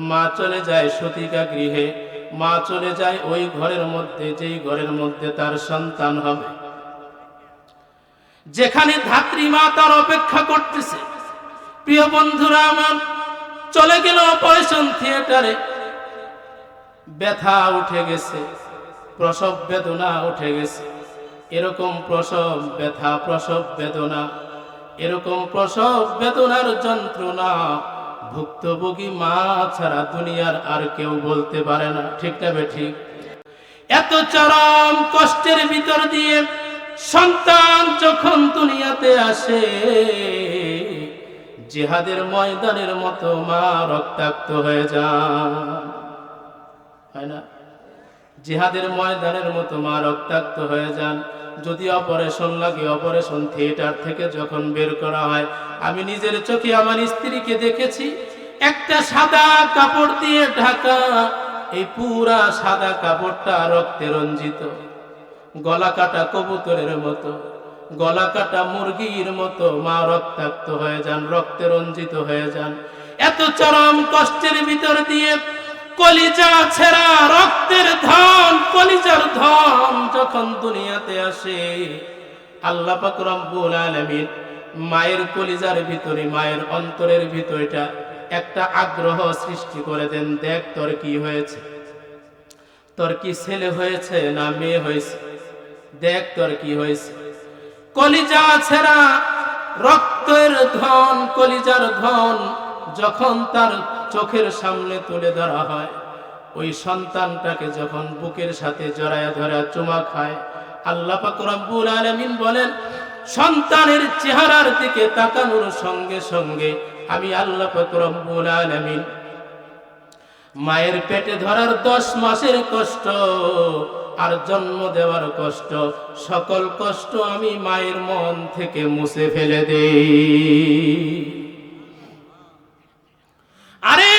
মা চলে যায় সতিকা গৃহে, মা চলে যায় ওই ঘরের মধ্যে যেই ঘরের মধ্যে তার সন্তান হবে। যেখানে ধাত্রী মা তার অপেক্ষা করতেছে। প্রিয় বন্ধুরা আমার, চলে গেল অপারেশন থিয়েটারে, ব্যথা উঠে গেছে, প্রসব বেদনা উঠে গেছে। এরকম প্রসব ব্যথা, প্রসব বেদনা, এরকম প্রসব বেদনার যন্ত্রণা ভুক্তভোগী মা ছাড়া দুনিয়ার আর কেউ বলতে পারে না। ঠিক না বেঠিক? এত চরম কষ্টের ভিতর দিয়ে সন্তান যখন দুনিয়াতে আসে, জিহাদের ময়দানের মতো মা রক্তাক্ত হয়ে যায়, হয় না? জিহাদের ময়দানের মতো মা রক্তাক্ত হয়ে যান। যদি অপারেশন লাগে, অপারেশন থিয়েটার থেকে যখন বের করা হয়, আমি নিজের চোখে আমার স্ত্রীকে দেখেছি, একটা সাদা কাপড় দিয়ে ঢাকা, এই পুরা সাদা কাপড়টা রক্তে রঞ্জিত, গলা কাটা কবুতরের মতো, গলা কাটা মুরগির মতো মা রক্তাক্ত হয়ে যান, রক্তে রঞ্জিত হয়ে যান। এত চরম কষ্টের ভিতর দিয়ে কলিজা ছেঁড়া রক্তের ধন, কলিজার ধন যখন দুনিয়াতে আসে, আল্লাহ পাক রব্বুল আলামিন মায়ের কলিজার ভিতরে, মায়ের অন্তরের ভিতরটা একটা আগ্রহ সৃষ্টি করে দেন। দেখ তোর কি হয়েছে, তোর কি ছেলে হয়েছে না মেয়ে হয়েছে, দেখ তোর কি হয়েছে। কলিজা ছেঁড়া রক্তের ধন, কলিজার ধন যখন তার চোখের সামনে তুলে ধরা হয়, ওই সন্তানটাকে যখন বুকের সাথে জড়ায়া ধরা চুমা খায়, আল্লাহ পাক রব্বুল আলামিন বলেন, সন্তানের চেহারার দিকে তাকানোর সঙ্গে সঙ্গে আমি আল্লাহ পাক রব্বুল আলামিন মায়ের পেটে ধরার 10 মাসের কষ্ট আর জন্ম দেওয়ার কষ্ট, সকল কষ্ট আমি মায়ের মন থেকে মুছে ফেলে দেই। আরে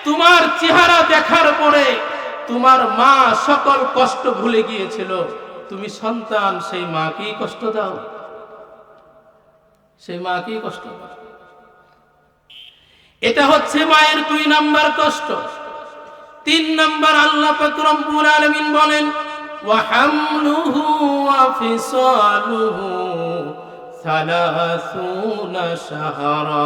তোমার চেহারা দেখার পরে তোমার মা সকল কষ্ট ভুলে গিয়েছিল, তুমি সন্তান সেই মাকেই কষ্ট দাও, সেই মাকেই কষ্ট দাও। এটা হচ্ছে মায়ের 2 নাম্বার কষ্ট। 3 নাম্বার আল্লাহ পাক রব্বুল আলামিন বলেন, ওয়া হামলুহু ওয়া ফিসালুহু 30 শাহরা।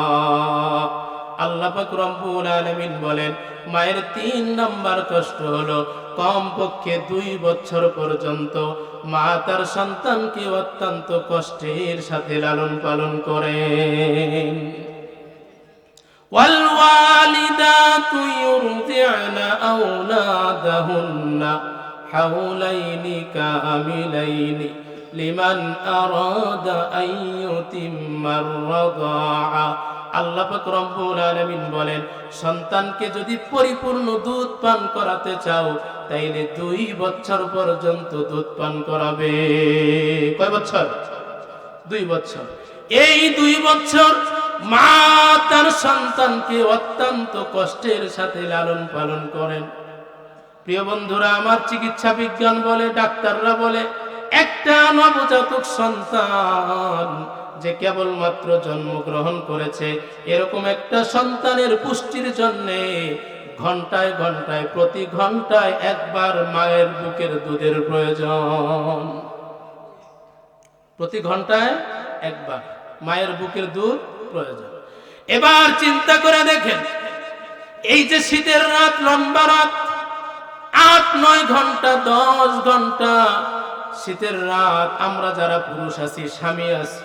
আল্লাহ পাক রব্বুল আলামিন বলেন, মায়ের 3 নাম্বার কষ্ট হলো কমপক্ষে 2 বছর পর্যন্ত মা তার সন্তানকে অত্যন্ত কষ্টের সাথে লালন পালন করেন। والوالدات يرضعن أولادهن حولين كاملين لمن أراد أن يتم الرضاعة। আল্লাহ পাক রব্বুল আলামিন বলেন, সন্তানকে যদি পরিপূর্ণ দুধ পান করাতে চাও, তাইলে 2 বছর পর্যন্ত দুধ পান করাবে। কয় বছর? 2 বছর। এই 2 বছর মা তার সন্তানকে অত্যন্ত কষ্টের সাথে লালন পালন করেন। প্রিয় বন্ধুরা আমার, চিকিৎসা বিজ্ঞান বলে, ডাক্তাররা বলে, একটা নবজাতক সন্তান যে কেবলমাত্র জন্মগ্রহণ করেছে, এরকম একটা সন্তানের পুষ্টির জন্যে ঘন্টায় ঘন্টায়, প্রতি ঘন্টায় একবার মায়ের বুকের দুধের প্রয়োজন। প্রতি ঘন্টায় একবার মায়ের বুকের দুধ প্রয়োজন। এবার চিন্তা করে দেখেন, এই যে শীতের রাত, লম্বা রাত, 8-9 ঘন্টা, 10 ঘন্টা শীতের রাত, আমরা যারা পুরুষ আছি, স্বামী আছি,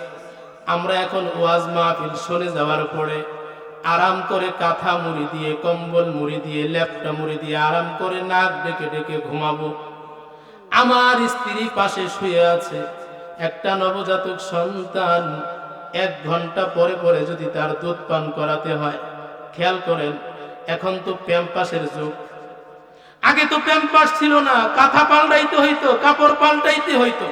আমরা এখন ওয়াজ মাহফিল শুনে যাওয়ার পরে আরাম করে কাঁথা মুড়ি দিয়ে, কম্বল মুড়ি দিয়ে, ল্যাপটা মুড়ি দিয়ে আরাম করে নাক ডেকে ডেকে ঘুমাবো। আমার স্ত্রী পাশে শুয়ে আছে, একটা নবজাতক সন্তান 1 ঘন্টা পরে পরে যদি তার দুধ পান করাতে হয়, খেয়াল করেন, এখন তো প্যাম্পাসের যুগ। আগে তো প্যাম্পাস ছিল না, কাঁথা পাল্টাইতে হইতো, কাপড় পাল্টাইতে হইতো।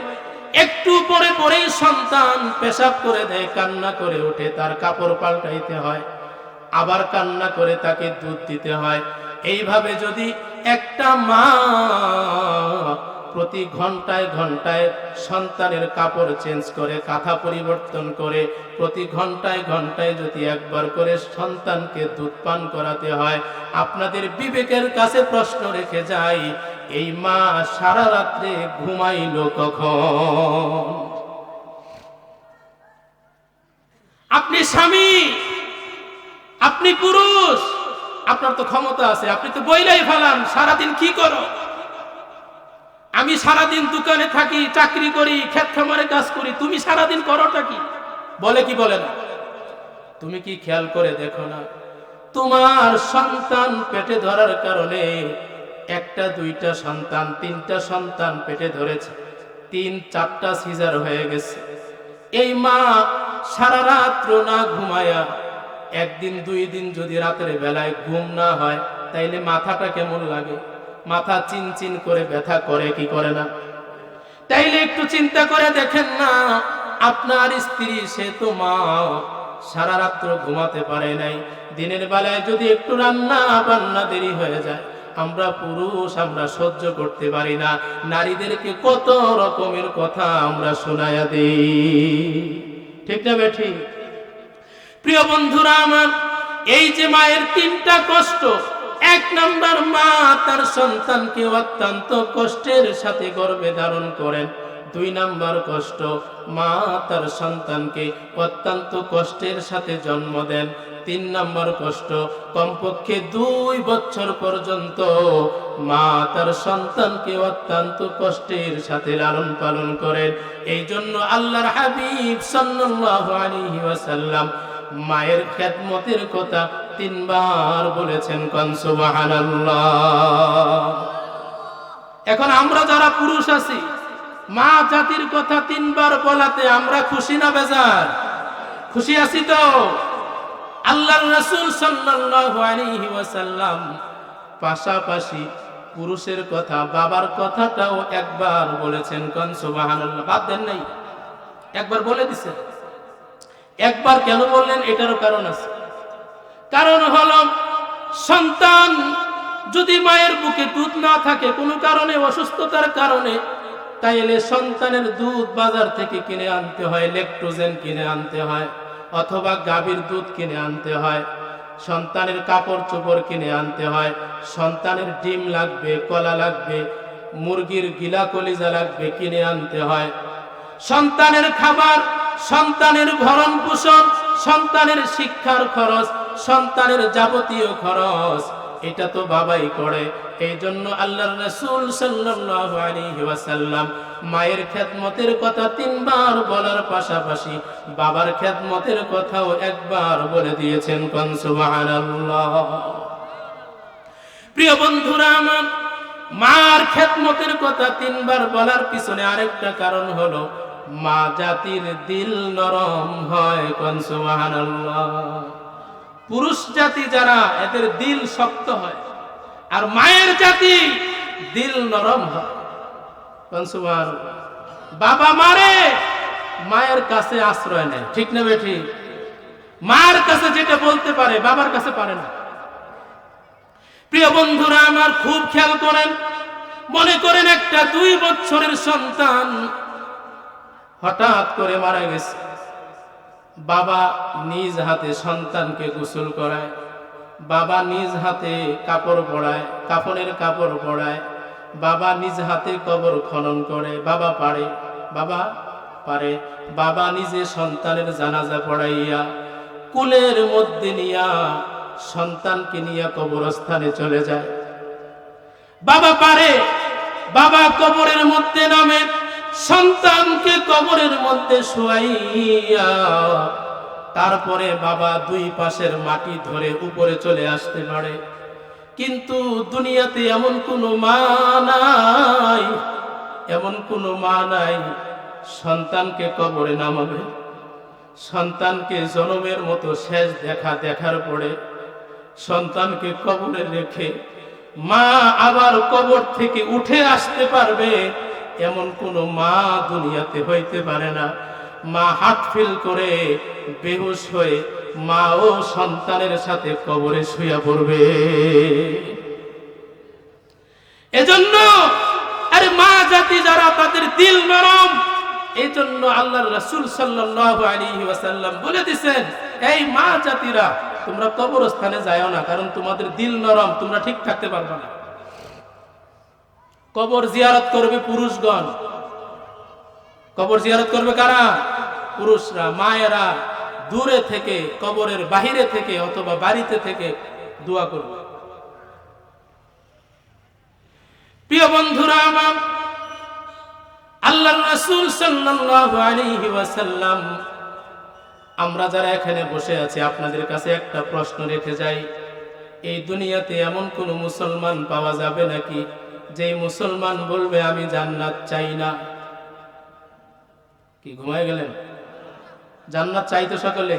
একটু পরে পরেই সন্তান পেশাব করে দেয়, কান্না করে ওঠে, তার কাপড় পাল্টাইতে হয়, আবার কান্না করে তাকে দুধ দিতে হয়। এইভাবে যদি একটা মা প্রতি ঘন্টায় ঘন্টায় সন্তানের কাপড় চেঞ্জ করে, কাঁথা পরিবর্তন করে, প্রতি ঘন্টায় ঘন্টায় যদি একবার করে সন্তানকে দুধ পান করাতে হয়, আপনাদের বিবেকের কাছে প্রশ্ন রেখে যাই, এই মা সারা রাত্রে ঘুমাইল কখন? আপনি স্বামী, আপনি পুরুষ, আপনার তো ক্ষমতা আছে, আপনি তো বইলাই ফেলান সারাদিন কি করো। আমি সারাদিন দোকানে থাকি, চাকরি করি, ক্ষেত খামারে কাজ করি, তুমি সারাদিন করোটা কি? বলে কি বলে না? তুমি কি খেয়াল করে দেখো না, তোমার সন্তান পেটে ধরার কারণে একটা দুইটা সন্তান তিনটা সন্তান পেটে ধরেছে, 3-4টা সিজার হয়ে গেছে। এই মা সারা রাত্র না ঘুমায়া, একদিন 2 দিন যদি রাতের বেলায় ঘুম না হয়, তাইলে মাথাটা কেমন লাগে? মাথা চিনচিন করে ব্যথা করে কি করে না? তাইলে একটু চিন্তা করে দেখেন না, আপনার স্ত্রী সে তো মা, সারা রাত্র ঘুমাতে পারে নাই, দিনের বেলায় যদি একটু রান্না বান্না দেরি হয়ে যায়, আমরা পুরুষ আমরা সহ্য করতে পারি না, নারীদেরকে কত রকমের কথা আমরা শোনায়া দিই, ঠিক না বেঠি? প্রিয় বন্ধুরা আমার, এই যে মায়ের 3টা কষ্ট, 1 নাম্বার, মা তার সন্তানকে অত্যন্ত কষ্টের সাথে গর্ভে ধারণ করেন। 2 নাম্বার কষ্ট, মা তার সন্তানকে অত্যন্ত কষ্টের সাথে জন্ম দেন। 3 নাম্বার কষ্ট, কমপক্ষে 2 বছর পর্যন্ত মা তার সন্তানকে অত্যন্ত কষ্টের সাথে লালন পালন করেন। এই জন্য আল্লাহর হাবিব সাল্লাল্লাহু আলাইহি ওয়াসাল্লাম মায়ের খেদমতের কথা 3 বার বলেছেন, কোন সুবহানাল্লাহ। এখন আমরা যারা পুরুষ আছি, মা জাতির কথা 3 বার বলাতে আমরা খুশি না বেজার? খুশি আছি তো? আল্লাহর রাসূল সাল্লাল্লাহু আলাইহি ওয়াসাল্লাম পাশাপাশি পুরুষের কথা, বাবার কথাটাও একবার বলেছেন, কোন সুবহানাল্লাহ। বাদ দেন নাই, একবার বলে দিছেন। একবার কেন বললেন? এটারও কারণ আছে। কারণ হলো, সন্তান যদি মায়ের বুকে দুধ না থাকে কোনো কারণে, অসুস্থতার কারণে, তাইলে সন্তানের দুধ বাজার থেকে কিনে আনতে হয়, ল্যাকটোজেন কিনে আনতে হয়, অথবা গাভীর দুধ কিনে আনতে হয়, সন্তানের কাপড় চোপড় কিনে আনতে হয়, সন্তানের ডিম লাগবে, কলা লাগবে, মুরগির গিলা কলিজা লাগবে, কিনে আনতে হয়। সন্তানের খাবার, সন্তানের ভরণ পোষণ, সন্তানের শিক্ষার খরচ, সন্তানের যাবতীয় খরচ, এটা তো বাবাই করে। এই জন্য আল্লাহর রাসূল সাল্লাল্লাহু আলাইহি ওয়াসাল্লাম মায়ের খেদমতের কথা 3 বার বলার পাশাপাশি বাবার খেদমতের কথাও একবার বলে দিয়েছেন, কোন সুবহানাল্লাহ। প্রিয় বন্ধুরা আমার, মার খেদমতের কথা 3 বার বলার পিছনে আরেকটা কারণ হলো, মা জাতির দিল নরম হয়, কোন সুবহানাল্লাহ। পুরুষ জাতি যারা, এদের দিল শক্ত হয়, আর মায়ের জাতি দিল নরম হয়, কোন সুবহানাল্লাহ। বাবা মারে, মায়ের কাছে আশ্রয় নেয়, ঠিক না বেঠি? মার কাছে যেটা বলতে পারে, বাবার কাছে পারে না। প্রিয় বন্ধুরা আমার, খুব খেয়াল করেন, মনে করেন একটা 2 বছরের সন্তান হঠাৎ করে মারা গেছে। বাবা নিজ হাতে সন্তানকে গোসল করায়, বাবা নিজ হাতে কাপড় পরায়, কাফনের কাপড় পরায়, বাবা নিজ হাতে কবর খনন করে, বাবা পারে, বাবা পারে। বাবা নিজে সন্তানের জানাজা পড়াইয়া কুলের মধ্যে নিয়া সন্তানকে নিয়ে কবরস্থানে চলে যায়। বাবা পারে, বাবা কবরের মধ্যে নামে সন্তানকে কবরের মধ্যে শোয়াইয়া, তারপরে বাবা 2 পাশের মাটি ধরে উপরে চলে আসতে পারে। কিন্তু দুনিয়াতে এমন কোনো মা নাই, এমন কোনো মা নাই সন্তানকে কবরে নামাবে। সন্তানকে জনমের মতো শেষ দেখার পরে সন্তানকে কবরে রেখে মা আবার কবর থেকে উঠে আসতে পারবে, এমন কোন মা দুনিয়াতে হইতে পারে না। মা হার্ট ফেল করে বেহুশ হয়ে মা ও সন্তানের সাথে কবরে শুয়ে পড়বে। এজন্য আরে মা জাতি যারা, তাদের দিল নরম। এই জন্য আল্লাহর রাসূল সাল্লাল্লাহু আলাইহি ওয়াসাল্লাম বলে দিয়েছেন, এই মা জাতিরা তোমরা কবরস্থানে যাও না, কারণ তোমাদের দিল নরম, তোমরা ঠিক থাকতে পারবে না। কবর জিয়ারত করবে পুরুষগণ। কবর জিয়ারত করবে কারা? পুরুষরা। মায়েরা দূরে থেকে, কবরের বাহিরে থেকে অথবা বাড়িতে থেকে দোয়া করবে। প্রিয় বন্ধুরা আমার, আল্লাহর রাসূল সাল্লাল্লাহু আলাইহি ওয়াসাল্লাম, আমরা যারা এখানে বসে আছি আপনাদের কাছে একটা প্রশ্ন রেখে যাই, এই দুনিয়াতে এমন কোন মুসলমান পাওয়া যাবে নাকি যেই মুসলমান বলবে আমি জান্নাত চাই না? কি ঘুমায় গেলেন? জান্নাত চাই তো সকলে।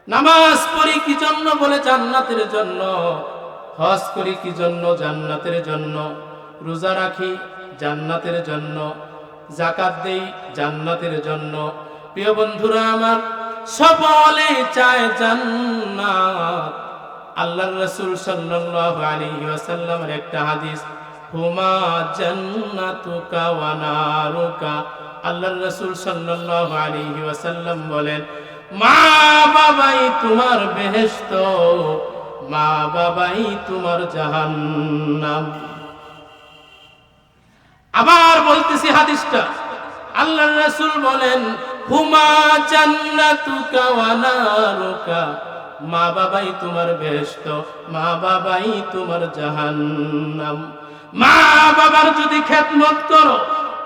নামাজ পড়ি কি জন্য? বলে জান্নাতের জন্য। হজ করি কি জন্য? জান্নাতের জন্য। রোজা রাখি জান্নাতের জন্য। যাকাত দেই জান্নাতের জন্য। প্রিয় বন্ধুরা আমার, সকলে চায় জান্নাত। আল্লাহর রাসূল সাল্লাল্লাহু আলাইহি ওয়াসাল্লামের একটা হাদিস, হুমা জান্নাতুকা ওয়া নারুকা। আল্লাহর রাসূল সাল্লাল্লাহু আলাইহি ওয়াসাল্লাম বলেন, মা বাবাই তোমার বেহেশত, মা বাবাই তোমার জাহান্নাম। আবার বলতেছি হাদিসটা, আল্লাহর রাসূল বলেন, হুমা জান্নাতুকা ওয়া নারুকা, মা বাবাই তোমার বেহেশত, মা বাবাই তোমার জাহান্নাম। মা বাবার যদি খেদমত করো,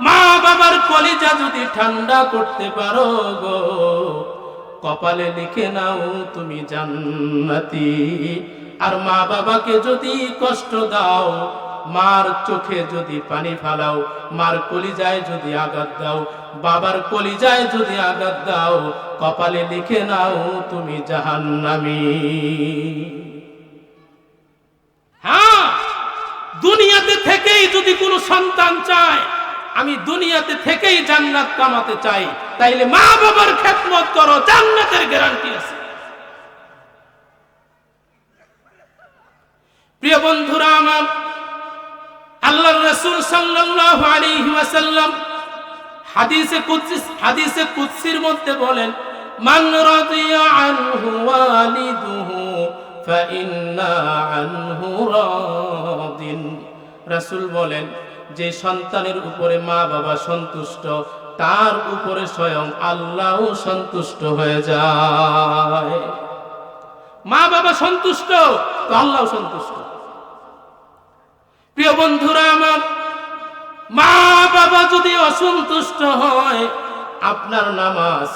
মা বাবার কলিজা যদি ঠান্ডা করতে পারো গো, কপালে লিখে নাও তুমি জান্নাতি। আর মা বাবাকে যদি কষ্ট দাও, মার চোখে যদি পানি ফালাও, মার কলিজায় যদি আঘাত দাও, বাবার কলিজায় যদি আঘাত দাও, কপালে লিখে নাও তুমি জাহান্নামী। হ্যাঁ, দুনিয়াতে থেকেই যদি কোনো সন্তান চায় আমি দুনিয়াতে থেকেই জান্নাত কামাতে চাই, তাইলে মা বাবার খেদমত করো, জান্নাতের গ্যারান্টি আছে। প্রিয় বন্ধুরা আমার, আল্লাহর রাসূল সাল্লাল্লাহু আলাইহি ওয়াসাল্লাম হাদিসে কুদসির মধ্যে বলেন, মান রাদিয়া আনহু ওয়ালিদুহু ফাইন্না আনহু রাদিন। রাসূল বলেন, যে সন্তানের উপরে মা বাবা সন্তুষ্ট, তার উপরে স্বয়ং আল্লাহও সন্তুষ্ট হয়ে যায়। মা বাবা সন্তুষ্ট তো আল্লাহও সন্তুষ্ট। প্রিয় বন্ধুরা আমার, মা বাবা যদি অসন্তুষ্ট হয়, আপনার নামাজ,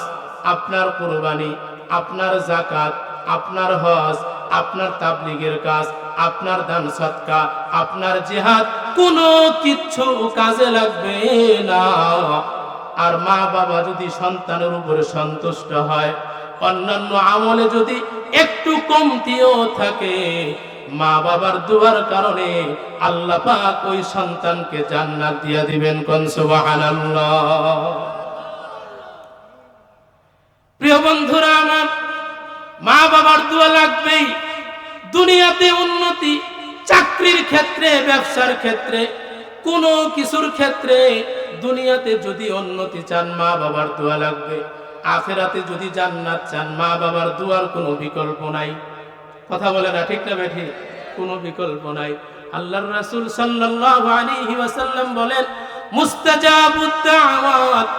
আপনার কুরবানি, আপনার যাকাত, আপনার হজ, আপনার তাবলীগের কাজ, আপনার দান সদকা, আপনার জিহাদ, কোনো কিচ্ছু কাজে লাগবে না। আর মা বাবা যদি সন্তানের উপরে সন্তুষ্ট হয়, অন্যান্য আমলে যদি একটু কমতিও থাকে, মা বাবার দুয়ার কারণে আল্লাহ পাক ওই সন্তানকে জান্নাত দিয়ে দিবেন। কোন সুবহানাল্লাহ। প্রিয় বন্ধুরা আমার, মা বাবার দোয়া লাগবেই। দুনিয়াতে উন্নতি, চাকরির ক্ষেত্রে, ব্যবসার ক্ষেত্রে, কোনো কিছুর ক্ষেত্রে দুনিয়াতে যদি উন্নতি চান, মা বাবার দোয়া লাগবে। আখিরাতে যদি জান্নাত চান, মা বাবার দোয়ার কোনো বিকল্প নাই। কথা বলে না, ঠিক না বেঠি? কোনো বিকল্প নাই। আল্লাহর রাসূল সাল্লাল্লাহু আলাইহি ওয়াসাল্লাম বলেন, মুস্তাজাবুদ দাওয়াত,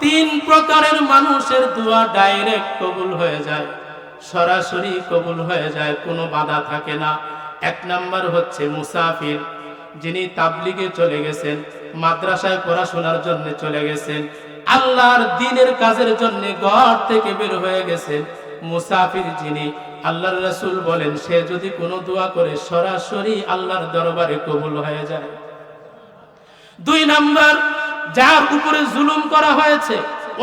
তিন প্রকারের মানুষের দোয়া ডাইরেক্ট কবুল হয়ে যায়, সরাসরি কবুল হয়ে যায়, কোনো বাধা থাকে না। এক নাম্বার হচ্ছে মুসাফির, যিনি তাবলীগে চলে গেছেন, মাদ্রাসায় পড়াশোনার জন্য চলে গেছেন, আল্লাহর দ্বীনের কাজের জন্য ঘর থেকে বের হয়ে গেছেন, মুসাফির যিনি, আল্লাহর রাসূল বলেন, সে যদি কোনো দোয়া করে সরাসরি আল্লাহর দরবারে কবুল হয়ে যায়। দুই নাম্বার, যার উপরে জুলুম করা হয়েছে,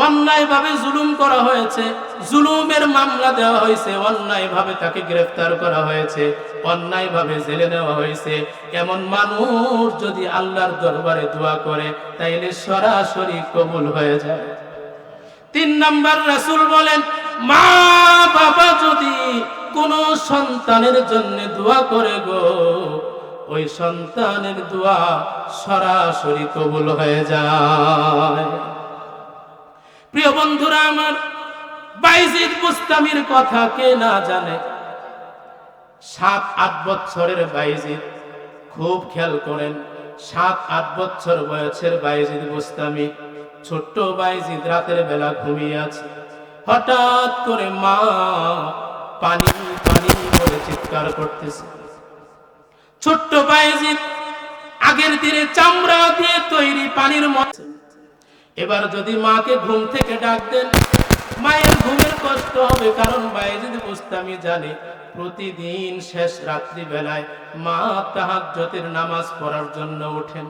অন্যায়ভাবে জুলুম করা হয়েছে, জুলুমের মামলা দেওয়া হয়েছে, অন্যায়ভাবে তাকে গ্রেফতার করা হয়েছে, অন্যায়ভাবে জেলে নেওয়া হয়েছে, এমন মানুষ যদি আল্লাহর দরবারে দোয়া করে, তাইলে সরাসরি কবুল হয়ে যায়। তিন নাম্বার, রাসূল বলেন, মা বাবা যদি কোন সন্তানের জন্য দোয়া করে গো, ওই সন্তানের দোয়া সরাসরি কবুল হয়ে যায়। প্রিয় বন্ধুরা আমার, বাইজিদ বুস্তামির কথা কে না জানে? 7-8 বছরের বাইজিদ, খুব খেয়াল করেন, 7-8 বছর বয়সের বাইজিদ বুস্তামি, ছোট্ট বাইজিদ রাতের বেলা ঘুমিয়ে আছে। হঠাৎ করে মা পানি পানি বলে চিৎকার করতেছে। ছোট্ট বায়েজিদ আগের দিনে চামড়া দিয়ে তৈরি পানির মধ্যে, এবার যদি মাকে ঘুম থেকে ডাক দেন মায়ের ঘুমের কষ্ট হবে, কারণ বায়েজিদ বুস্তামি জানে প্রতিদিন শেষ রাত্রি বেলায় মা তাহাজ্জুদের নামাজ পড়ার জন্য ওঠেন।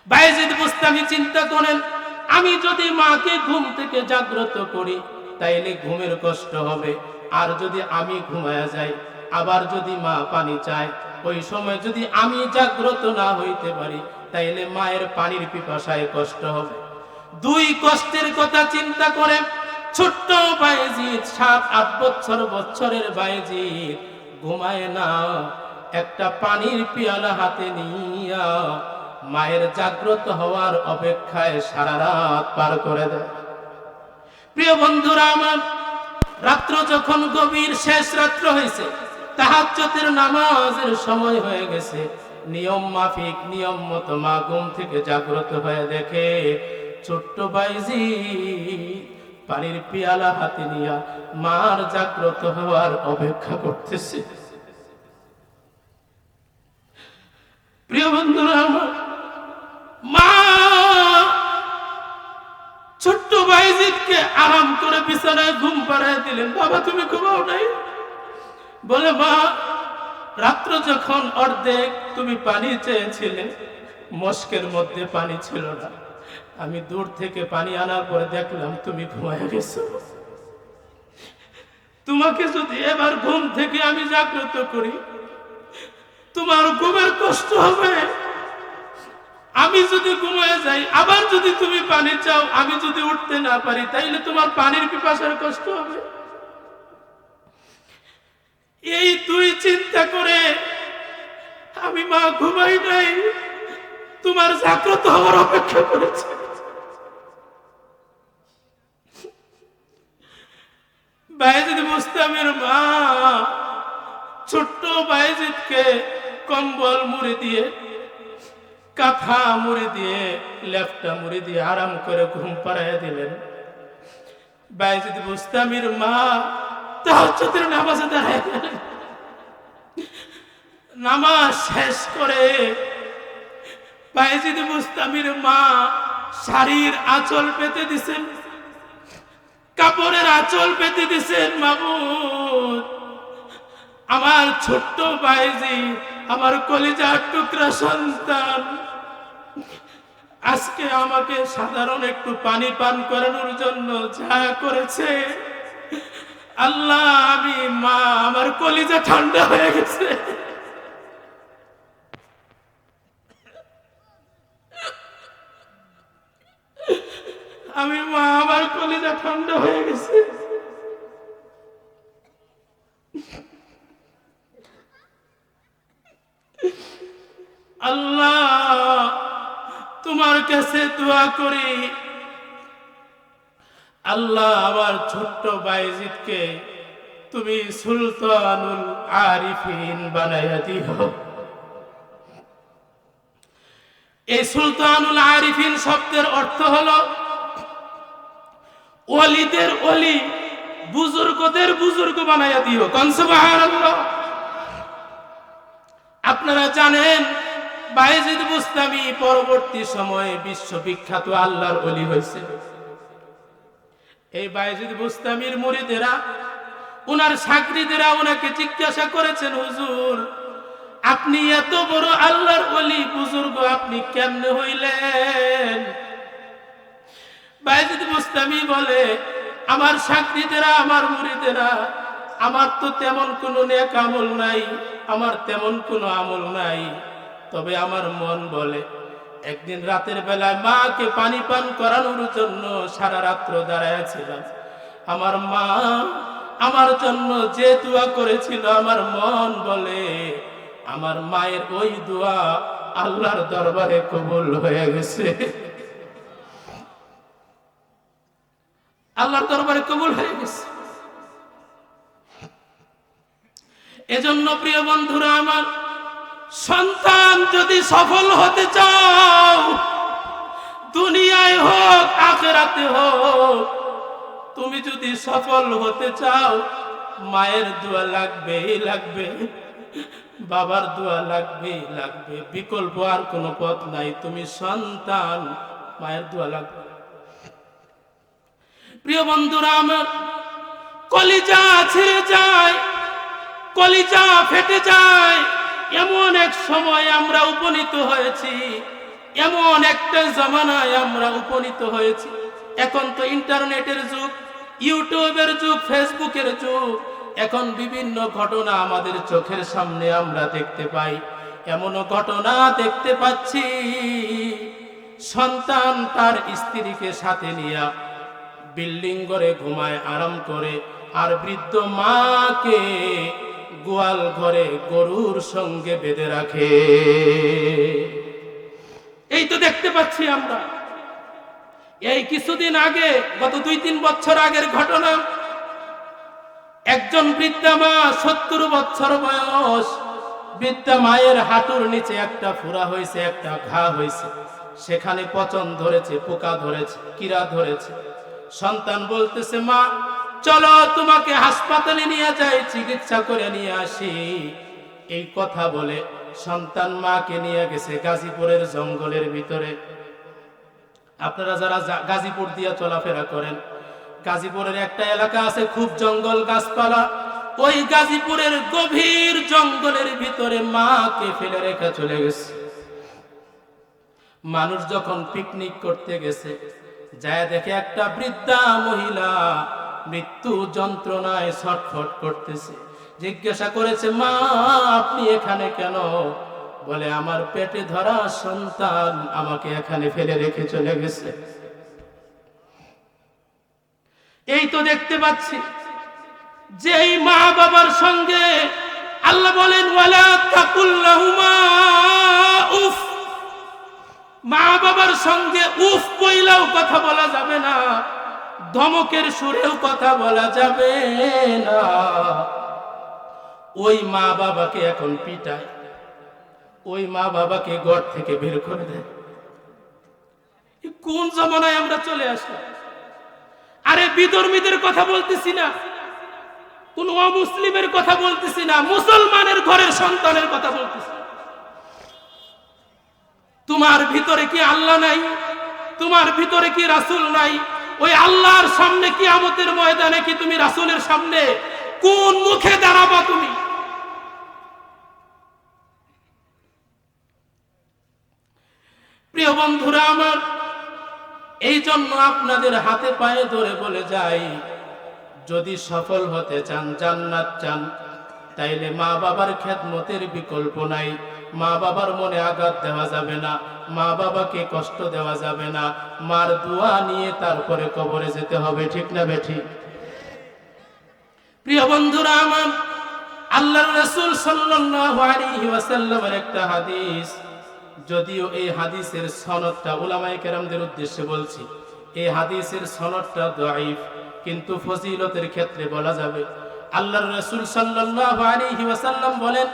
বায়েজিদ বুস্তামি চিন্তা করেন, আমি যদি মাকে ঘুম থেকে জাগ্রত করি তাইলে ঘুমের কষ্ট হবে, আর যদি আমি ঘুমায়া যাই আবার যদি মা পানি চায়, ওই সময় যদি আমি জাগ্রত না হইতে পারি তাইলে মায়ের পানির পিপাসায় কষ্ট হবে। দুই কষ্টের কথা চিন্তা করে ছোট্ট বায়েজিদ 7-8 বছরের বায়েজিদ ঘুমায় না, একটা পানির পিয়ালা হাতে নিয়া মায়ের জাগ্রত হওয়ার অপেক্ষায় সারা রাত পার করে দেয়। প্রিয় বন্ধুরা আমার, রাত্র যখন গভীর শেষ রাত্র হয়েছে, তাহাজ্জুদের নামাজের সময় হয়ে গেছে, নিয়ম মাফিক নিয়ম মতো মা ঘুম থেকে জাগ্রত হয়ে দেখে ছোট্ট বায়েজিদ পানির পিয়ালা হাতে নিয়া মার জাগ্রত হওয়ার অপেক্ষা করতেছে। প্রিয় বন্ধুরা আমার, মা ছোট্ট বায়েজিদকে আরাম করে বিছানায় ঘুম পাড়ায় দিলেন। বাবা তুমি ঘুমাও নাই? বলে মা, রাত্র যখন অর্ধেক তুমি পানি চেয়েছিলে, মস্কের মধ্যে পানি ছিল না, আমি দূর থেকে পানি আনার পরে দেখলাম তুমি ঘুমায় গেছো। তোমাকে যদি এবার ঘুম থেকে আমি জাগ্রত করি তোমার ঘুমের কষ্ট হবে, আমি যদি ঘুমায় যাই আবার যদি তুমি পানি চাও, আমি যদি উঠতে না পারি তাইলে তোমার পানির পিপাসার কষ্ট হবে। এই তুই চিন্তা করে আমি মা ঘুমাই নাই, তোমার জাগ্রত হওয়ার অপেক্ষা করেছি। বায়েজিদ বুস্তামির মা ছোট্ট বায়েজিদকে কম্বল মুড়ি দিয়ে, কাঁথা মুড়ি দিয়ে, লেপটা মুড়ি দিয়ে আরাম করে ঘুম পাড়াইয়া দিলেন। বায়েজিদ বুস্তামির মা তাহাজ্জুদের নামাজে দাঁড়ায় গেলেন। নামাজ শেষ করে বায়েজিদ বুস্তামির মা শাড়ির আঁচল পেতে দিছেন, কাপড়ের আঁচল পেতে দিছেন। মাবুদ, আমার ছোট্ট বায়েজিদ, আমার কলিজার টুকরা সন্তান, আজকে আমাকে সাধারণ একটু পানি পান করানোর জন্য যা করেছে, আল্লাহ আমি মা, আমার কলিজা ঠান্ডা হয়ে গেছে। আমি মা, আমার কলিজা ঠান্ডা হয়ে গেছে। আল্লাহ তোমার কাছে দোয়া করি, আল্লাহ আমার ছোট্ট বায়েজিদকে তুমি সুলতানুল আরিফিন বানাইয়া দিও। এই সুলতানুল আরিফিন শব্দের অর্থ হলো ওলিদের ওলি, বুজুর্গদের বুজুর্গ বানাইয়া দিও। কোন সুবহানাল্লাহ। আপনারা জানেন বায়েজিদ বুস্তামি পরবর্তী সময়ে বিশ্ববিখ্যাত আল্লাহর ওলি হয়েছে। এই বায়েজিদ বুস্তামির মুরিদেরা, উনার শাগরিদেরা উনাকে জিজ্ঞাসা করেছেন, হুজুর আপনি এত বড় আল্লাহর ওলি বুজুর্গ আপনি কেমনে হইলেন? বায়েজিদ বুস্তামি বলে, আমার শাগরিদেরা, আমার মুরিদেরা, আমার তো তেমন কোনো নেক আমল নাই, আমার তেমন কোনো আমল নাই, তবে আমার মন বলে একদিন রাতের বেলায় মাকে পানি পান করানোর জন্য সারা রাত্র দাঁড়ায় ছিলাম। আমার মা আমার জন্য যে দোয়া করেছিল, আমার মন বলে আমার মায়ের ওই দোয়া আল্লাহর দরবারে কবুল হয়ে গেছে। আল্লাহর দরবারে কবুল হয়ে গেছে। এজন্য প্রিয় বন্ধুরা আমার, সন্তান যদি সফল হতে চাও, দুনিয়ায় হোক আখিরাতে হোক, তুমি যদি সফল হতে চাও মায়ের দোয়া লাগবেই লাগবে, বাবার দোয়া লাগবেই লাগবে, বিকল্প আর কোনো পথ নাই। তুমি সন্তান, মায়ের দোয়া লাগবে। প্রিয় বন্ধুরা আমার, কলিজা ছিঁড়ে যায়, কলিজা ফেটে যায়, এমন এক সময় আমরা উপনীত হয়েছি, এমন একটা জামানায় আমরা উপনীত হয়েছি। এখন তো ইন্টারনেটের যুগ, ইউটিউবের যুগ, ফেসবুকের যুগ। এখন বিভিন্ন ঘটনা আমাদের চোখের সামনে আমরা দেখতে পাই। এমনও ঘটনা দেখতে পাচ্ছি, সন্তান তার স্ত্রীকে সাথে নিয়ে বিল্ডিং ঘরে ঘুমায় আরাম করে, আর বৃদ্ধ মাকে গোয়াল ঘরে গরুর সঙ্গে বেঁধে রাখে। এই তো দেখতে পাচ্ছি আমরা। এই কিছুদিন আগে, গত 2-3 বছর আগের ঘটনা, একজন বৃদ্ধা মা, 70 বছর বয়স, বৃদ্ধা মায়ের হাঁটুর নিচে একটা ফোঁড়া হয়েছে, একটা ঘা হয়েছে, সেখানে পচন ধরেছে, পোকা ধরেছে, কীড়া ধরেছে। সন্তান বলতেছে, মা চলো তোমাকে হাসপাতালে নিয়ে যাই, চিকিৎসা করে নিয়ে আসি। এই কথা বলে সন্তান মাকে নিয়ে গেছে গাজীপুরের জঙ্গলের ভিতরে। আপনারা যারা গাজীপুর দিয়ে চলাফেরা করেন, গাজীপুরের একটা এলাকা আছে খুব জঙ্গল গাছপালা, ওই গাজীপুরের গভীর জঙ্গলের ভিতরে মাকে ফেলে রেখে চলে গেছে। মানুষ যখন পিকনিক করতে গেছে, যায় দেখে একটা বৃদ্ধা মহিলা মৃত্যু যন্ত্রণায় ছটফট করতেছে। জিজ্ঞাসা করেছে, মা আপনি এখানে কেন? বলে, আমার পেটে ধরা সন্তান আমাকে এখানে ফেলে রেখে চলে গেছে। এই তো দেখতে পাচ্ছি যে এই মা বাবার সঙ্গে আল্লাহ বলেন, ওয়ালা তাকুল্লাহুমা উফ, মা বাবার সঙ্গে উফ কইলেও কথা বলা যাবে না, ধমকের সুরেও কথা বলা যাবে না। ওই মা বাবাকে এখন পিটায়, ওই মা বাবাকে ঘর থেকে বের করে দেয়। কোন জামানায় আমরা চলে আসলাম? আরে বিধর্মীদের কথা বলতেছি না, কোন অমুসলিমের কথা বলতেছি না, মুসলমানের ঘরের সন্তানের কথা বলতেছি। তোমার ভিতরে কি আল্লাহ নাই? তোমার ভিতরে কি রাসূল নাই? ওই আল্লাহর সামনে কিয়ামতের ময়দানে কি তুমি রাসূলের সামনে কোন মুখে দাঁড়াবা তুমি? প্রিয় বন্ধুরা আমার, এই জন্য আপনাদের হাতে পায়ে ধরে বলে যাই, যদি সফল হতে চান, জান্নাত চান, তাইলে মা বাবার খেদমতের বিকল্প নাই। মা বাবার মনে আঘাত দেওয়া যাবে না, মা বাবাকে কষ্ট দেওয়া যাবে না, মার দোয়া নিয়ে তারপরে কবরে যেতে হবে, ঠিক না বেঠিক? প্রিয় বন্ধুরা আমার, আল্লাহর রাসূল সাল্লাল্লাহু আলাইহি ওয়াসাল্লামের একটা হাদিস, যদিও এই হাদিসের সনদটা উলামায়ে কেরামদের উদ্দেশ্যে বলছি, এই হাদিসের সনদটা দাঈফ, কিন্তু ফজিলতের ক্ষেত্রে বলা যাবে। আল্লাহর রাসূল সাল্লাল্লাহু আলাইহি ওয়াসাল্লাম বলেন,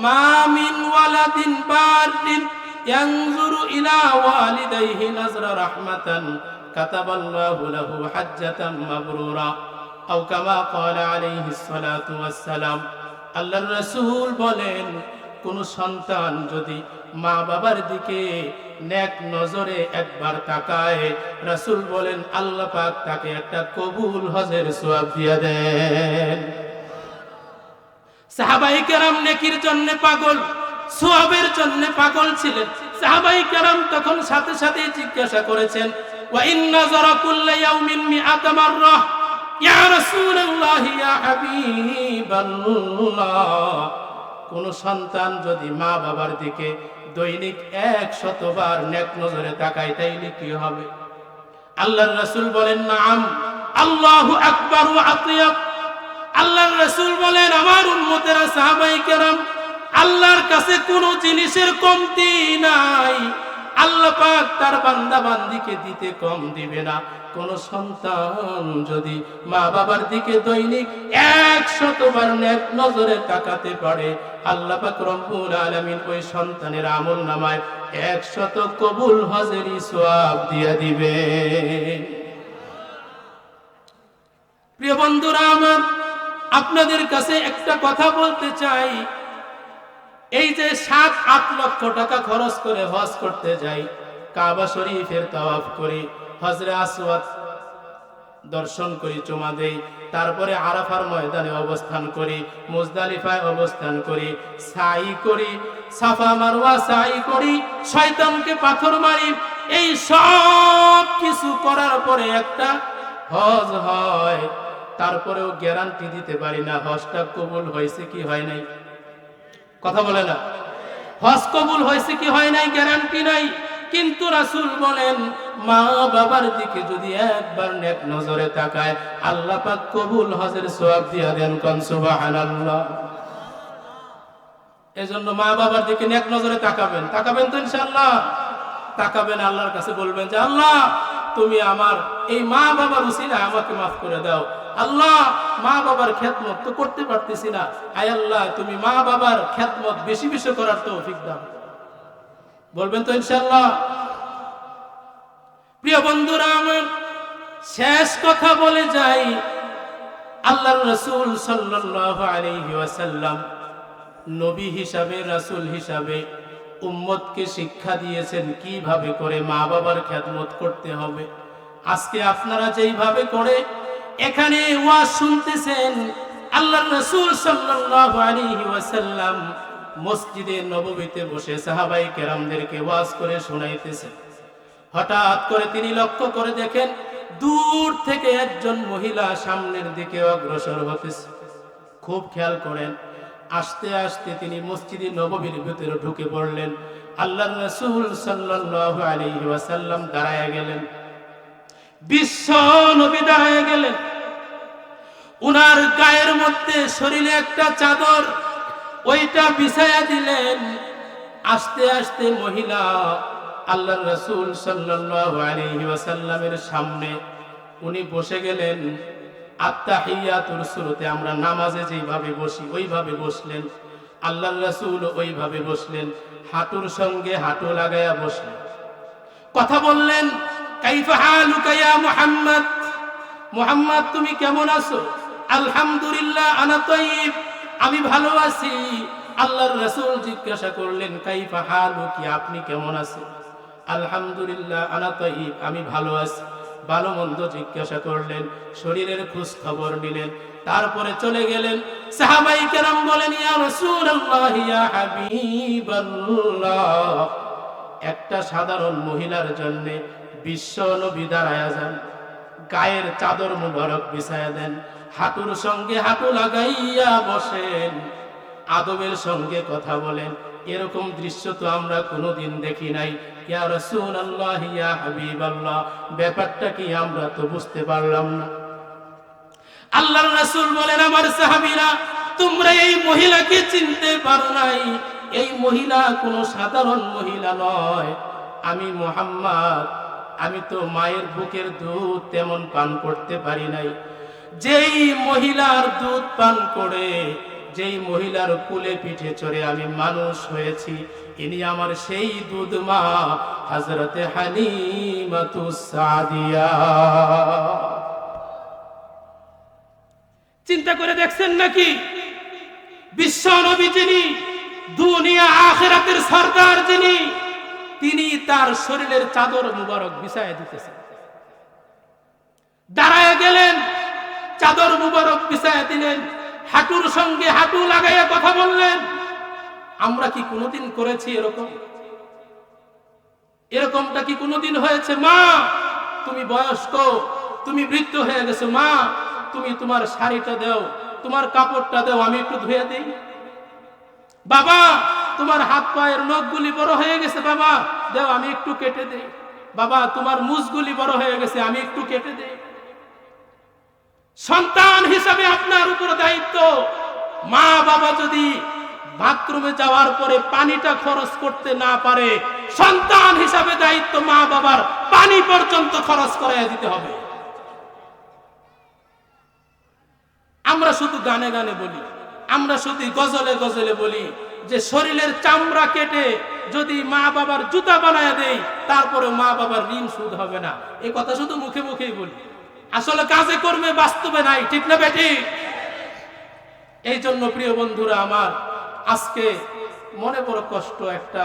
মা মিন ওয়ালাদিন বারিন ইয়ানজুরু ইলা ওয়ালিদাইহি নাজরা রাহমাতান কাতাবাল্লাহু লাহু হাজ্জাতাম মাবরুরা, আও কামা ক্বালা আলাইহিস সালাতু ওয়াস সালাম। আল্লাহর রাসূল বলেন, কোন সন্তান যদি মা বাবার দিকে নেক নজরে একবার তাকায়, রাসূল বলেন আল্লাহ পাক তাকে একটা কবুল হজের সওয়াব দিয়ে দেন। সাহাবায়ে কেরাম নেকির জন্য পাগল, সওয়াবের জন্য পাগল ছিলেন। সাহাবায়ে কেরাম তখন সাথে সাথে জিজ্ঞাসা করেছেন, ওয়া ইন্না যারা কুল্লা ইয়াউমিন মিআতা মাররা, ইয়া রাসূলুল্লাহ ইয়া হাবিবাল্লাহ, কোন সন্তান যদি মা বাবার দিকে দৈনিক 100 বার নেক নজরে তাকায়, তাইলে কি হবে? আল্লাহর রাসূল বলেন, নাম, আল্লাহু আকবার ওয়া আতিয়াব। আল্লাহর রাসূল বলেন, আমার উম্মতেরা, সাহাবায়ে কেরাম, আল্লাহর কাছে কোনো জিনিসের কমতি নাই, আল্লাহ পাক তার বান্দা বান্দিকে দিতে কম দিবে না। কোন সন্তান যদি মা বাবার দিকে দৈনিক 100 বার নেক নজরে তাকাতে পারে, আল্লাহ পাক রব্বুল আলামিন ওই সন্তানের আমল নামায় 100 কবুল হজেরই সওয়াব দিয়ে দিবেন। প্রিয় বন্ধুরা আমার, আপনাদের কাছে একটা কথা বলতে চাই, এই যে 7-8 লক্ষ টাকা খরচ করে হজ করতে যাই, কাবা শরীফের তাওয়াফ করি, হজরে আসওয়াদ দর্শন করি, চুমা দেই, তারপরে আরাফার ময়দানে অবস্থান করি, মুজদালিফায় অবস্থান করি, সাই করি, সাফা মারওয়া সাই করি, শয়তানকে পাথর মারি, এই সব কিছু করার পরে একটা হজ হয়, তারপরেও গ্যারান্টি দিতে পারি না হজটা কবুল হয়েছে কি হয় নাই। কথা বলে না, হজ কবুল হয়েছে কি হয় নাই গ্যারান্টি নাই। কিন্তু রাসূল বলেন, মা বাবার দিকে যদি একবার নেক নজরে তাকায়, আল্লাহ পাক কবুল হজের সওয়াব দিয়া দেন। কোন সুবহানাল্লাহ। এজন্য মা বাবার দিকে নেক নজরে তাকাবেন, তাকাবেন তো ইনশাআল্লাহ। তাকাবেন, আল্লাহর কাছে বলবেন যে আল্লাহ তুমি আমার এই মা বাবার উসিলায় আমাকে মাফ করে দাও। আল্লাহ মা বাবার খেদমত তো করতে পারতেছি না, আয় আল্লাহ তুমি মা বাবার খেদমত বেশি বেশি করার তৌফিক দাও। বলবেন তো ইনশাআল্লাহ। প্রিয় বন্ধুরা আমার, শেষ কথা বলে যাই, আল্লাহর রাসূল সাল্লাল্লাহু আলাইহি ওয়াসাল্লাম নবী হিসাবে, রাসূল হিসাবে উম্মতকে শিক্ষা দিয়েছেন কিভাবে করে মা বাবার খেদমত করতে হবে। আজকে আপনারা যেইভাবে করে এখানে ওয়াজ শুনতেছেন, আল্লাহর রাসূল সাল্লাল্লাহু আলাইহি ওয়াসাল্লাম মসজিদে নববীতে বসে সাহাবায়ে কেরামদেরকে ওয়াজ করে শোনাইতেছেন। হঠাৎ করে তিনি লক্ষ্য করে দেখেন দূর থেকে একজন মহিলা সামনের দিকে অগ্রসর হতেছে। খুব খেয়াল করেন, আস্তে আস্তে তিনি মসজিদে নববীর ভিতরে ঢুকে পড়লেন। আল্লাহর রাসূল সাল্লাল্লাহু আলাইহি ওয়াসাল্লাম দাঁড়ায় গেলেন, বিশ্ব নবী দাঁড়ায় গেলেন। উনার গায়ের মধ্যে শরীরে একটা চাদর, ওইটা বিছায়া দিলেন। আস্তে আস্তে মহিলা আল্লাহর রাসূল সাল্লাল্লাহু আলাইহি ওয়াসাল্লামের সামনে উনি বসে গেলেন। আত্তাহিয়াতুর শুরুতে আমরা নামাজে যেভাবে বসি ওইভাবে বসলেন, আল্লাহর রাসূল ওইভাবে বসলেন, হাঁটুর সঙ্গে হাঁটু লাগায়া বসলেন। কথা বললেন, কাইফা হালুকা ইয়া মুহাম্মদ, মুহাম্মদ তুমি কেমন আছো? আলহামদুলিল্লাহ আনা তাইয়িব, আমি ভালো আছি। আল্লাহর রাসূল জিজ্ঞাসা করলেন, কাইফা হালুকি, আপনি কেমন আছেন? আলহামদুলিল্লাহ আনা তাইয়িব, আমি ভালো আছি। ভালো মন্দ জিজ্ঞাসা করলেন, শরীরের খোঁজ খবর নিলেন, তারপরে চলে গেলেন। সাহাবায়ে কেরাম বলেন, ইয়া রাসূলুল্লাহ ইয়া হাবিবাল্লাহ, একটা সাধারণ মহিলার জন্য বিশ্ব নবী দাঁড়ায়া যান, গায়ের চাদর মুবারক বিছায়া দেন, হাঁটুর সঙ্গে হাঁটু লাগাইয়া বসেন, আদবের সঙ্গে কথা বলেন। এরকম দৃশ্য তো আমরা কোনোদিন দেখি নাই। ইয়া রাসূলুল্লাহ ইয়া হাবিবাল্লাহ, ব্যাপারটা কি আমরা তো বুঝতে পারলাম না। আল্লাহর রাসূল বলেন, আমার সাহাবীরা তোমরা এই মহিলাকে চিনতে পারো নাই, এই মহিলা কোনো সাধারণ মহিলা নয়। আমি মুহাম্মদ, আমি তো মায়ের বুকের দুধ তেমন পান করতে পারি নাই। যেই মহিলার দুধ পান করে, যেই মহিলার কুলে পিঠে চড়ে আমি মানুষ হয়েছি, ইনি আমার সেই দুধ মা হযরতে হালিমাতুস সাদিয়া। চিন্তা করে দেখছেন নাকি? বিশ্ব নবী যিনি, দুনিয়া আখিরাতের সরদার যিনি, তিনি তার শরীরের চাদর মুবারক বিছায়া দিতেছেন। দাঁড়ায় গেলেন, চাদর মুবারক বিছায়া দিলেন, হাঁটুর সঙ্গে হাঁটু লাগাইয়া কথা বললেন। আমরা কি কোনোদিন করেছি এরকম? এরকমটা কি কোনোদিন হয়েছে? মা তুমি বয়স্ক, তুমি বৃদ্ধ হয়ে গেছো, মা তুমি তোমার শাড়িটা দাও, তোমার কাপড়টা দাও, আমি একটু ধুয়ে দিই। বাবা তোমার হাত পায়ের নখগুলি বড় হয়ে গেছে, বাবা দাও আমি একটু কেটে দেই। বাবা তোমার মুছগুলি বড় হয়ে গেছে, আমি একটু কেটে দেই। সন্তান হিসাবে আপনার উপর দায়িত্ব। মা বাবা যদি বাথরুমে যাওয়ার পরে পানিটা খরচ করতে না পারে, সন্তান হিসাবে দায়িত্ব মা বাবার পানি পর্যন্ত খরচ করাইয়া দিতে হবে। আমরা শুধু গানে গানে বলি, আমরা শুধু গজলে গজলে বলি যে শরীরের চামড়া কেটে যদি মা বাবার জুতা বানায় দেই, তারপরে মা বাবার ঋণ শোধ হবে না। এই কথা শুধু মুখে মুখেই বলি। আসলে কাজে কর্মে বাস্তবে নাই, ঠিক না বেটি? এই জন্য প্রিয় বন্ধুরা আমার, আজকে মনে বড় কষ্ট, একটা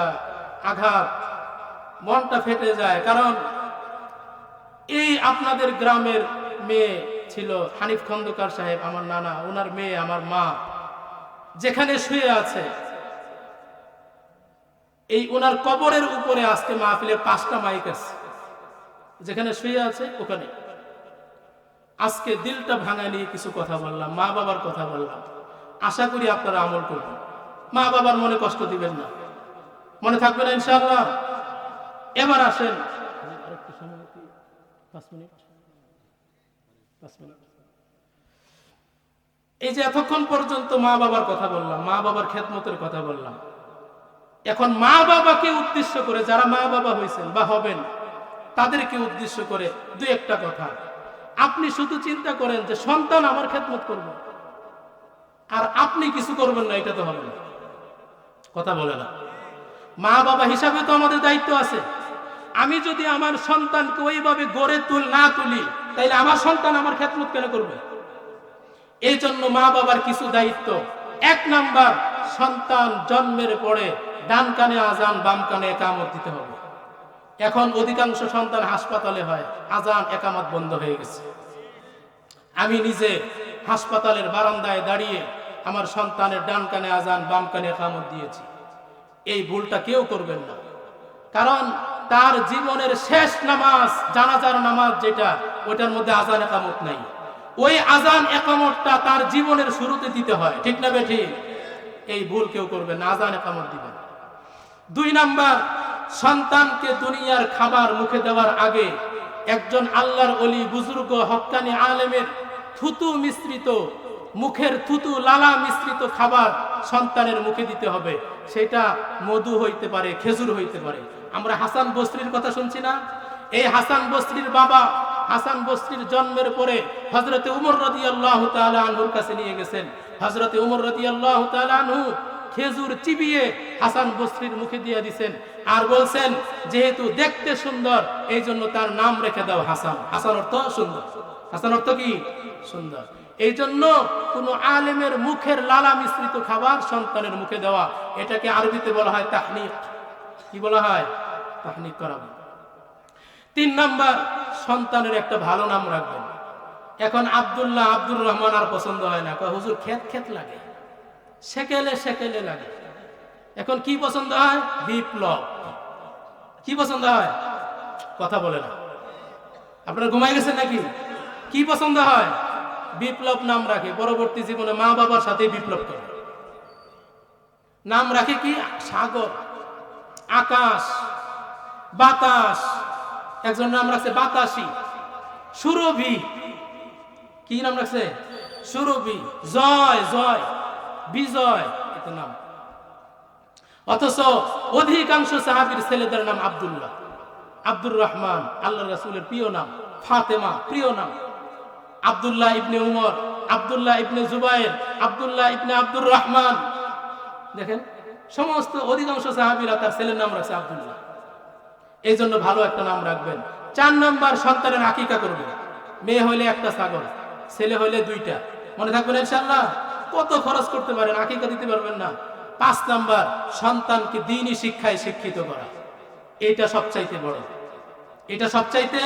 আঘাত, মনটা ফেটে যায়। কারণ এই আপনাদের গ্রামের মেয়ে ছিল হানিফ খন্দকার সাহেব, আমার নানা, ওনার মেয়ে আমার মা যেখানে শুয়ে আছে, এই ওনার কবরের উপরে আজকে মাহফিলে 5টা মাইক আছে, যেখানে শুয়ে আছে ওখানে। আজকে দিলটা ভাঙা নিয়ে কিছু কথা বললাম, মা বাবার কথা বললাম। আশা করি আপনারা আমল করবেন, মা বাবার মনে কষ্ট দিবেন না, মনে থাকবে না ইনশাআল্লাহ। এবার আসেন, আরেকটু সময়, 5 মিনিট। এই যে এতক্ষণ পর্যন্ত মা বাবার কথা বললাম, মা বাবার খেদমতের কথা বললাম, এখন মা বাবাকে উদ্দেশ্য করে, যারা মা বাবা হয়েছেন বা হবেন তাদেরকে উদ্দেশ্য করে 2-1টা কথা। আপনি শুধু চিন্তা করেন যে সন্তান আমার খেদমত করবে, আর আপনি কিছু করবেন না, এটা তো হবে না, কথা বলে না। মা বাবা হিসাবে তো আমাদের দায়িত্ব আছে। আমি যদি আমার সন্তানকে ওইভাবে গড়ে না তুলি, তাইলে আমার সন্তান আমার খেদমত কেন করবে? এই জন্য মা বাবার কিছু দায়িত্ব। 1 নাম্বার, সন্তান জন্মের পরে ডান কানে আজান, বাম কানে একামত দিতে হবে। এখন অধিকাংশ সন্তান হাসপাতালে হয়, আজান একামত বন্ধ হয়ে গেছে। আমি নিজে হাসপাতালের বারান্দায় দাঁড়িয়ে আমার সন্তানের ডান কানে আজান, বাম কানে একামত দিয়েছি। এই ভুলটা কেউ করবেন না, কারণ তার জীবনের শেষ নামাজ, জানাজার নামাজ যেটা, ওটার মধ্যে আজান একামত নাই। ওই আজান একামতটা তার জীবনের শুরুতে দিতে হয়, ঠিক না বেঠি? এই ভুল কেউ করবে না, আজান একামত দিবেন। 2 নাম্বার, সন্তানকে দুনিয়ার খাবার মুখে দেওয়ার আগে একজন আল্লাহর ওলি, বুজুর্গ, হক্কানি আলেমের থুতু মিশ্রিত, মুখের থুতু লালা মিশ্রিত খাবার সন্তানের মুখে দিতে হবে। সেটা মধু হইতে পারে, খেজুর হইতে পারে। আমরা হাসান বসরির কথা শুনছি না? এই হাসান বসরির বাবা, হাসান বসরির জন্মের পরে হযরতে উমর রাদিয়াল্লাহু তাআলা আনহুর কাছে নিয়ে গেছেন। হযরতে উমর রাদিয়াল্লাহু তাআলা আনহু খেজুর চিবিয়ে হাসান বসরির মুখে দিয়ে দিয়েছেন, আর বলছেন যেহেতু দেখতে সুন্দর, এই জন্য তার নাম রেখে দাও হাসান। হাসান অর্থ সুন্দর, হাসান অর্থ কি? সুন্দর। এই জন্য কোন আলেমের মুখের লালা মিশ্রিত খাবার সন্তানের মুখে দেওয়া, এটাকে আরবিতে বলা হয় তাহনিক। কি বলা হয়? তাহনিক করা। 3 নাম্বার, সন্তানের একটা ভালো নাম রাখবেন। এখন আব্দুল্লাহ, আব্দুর রহমান আর পছন্দ হয় না, হুজুর খেত খেত লাগে, সেকেলে সেকেলে লাগে। এখন কি পছন্দ হয়? বিপ্লব। কি পছন্দ হয়? কথা বলে না, আপনারা ঘুমাই গেছেন নাকি? কি পছন্দ হয়? বিপ্লব নাম রাখে। পরবর্তী জীবনে মা বাবার সাথে বিপ্লব করে। নাম রাখে কি? সাগর, আকাশ, বাতাস। একজন নাম রাখছে বাতাসি, সুরভি। কি নাম রাখছে? সুরভি। জয়, জয়, বিজয়, এটা নাম। অথচ অধিকাংশ সাহাবীর ছেলেদের নাম আব্দুল্লাহ, আব্দুর রহমান, আল্লাহ রাসূলের প্রিয় নাম। ফাতেমা প্রিয় নাম। আব্দুল্লাহ ইবনে উমর, আব্দুল্লাহ ইবনে জুবায়ের, আব্দুল্লাহ ইবনে আব্দুর রহমান। দেখেন, সমস্ত অধিকাংশ সাহাবীরা তার ছেলের নাম রাখছে আব্দুল্লাহ। এই জন্য ভালো একটা নাম রাখবেন। 4 নাম্বার, সন্তানের আকিকা করবেন। মেয়ে হইলে 1টা ছাগল, ছেলে হইলে 2টা। মনে থাকবেন ইনশাআল্লাহ? কত খরচ করতে পারেন, আকিকা দিতে পারবেন না। 5 নাম্বার, সন্তানকে দ্বীনি শিক্ষায় শিক্ষিত করা। এটা সবচাইতে বড়, এটা সবচাইতে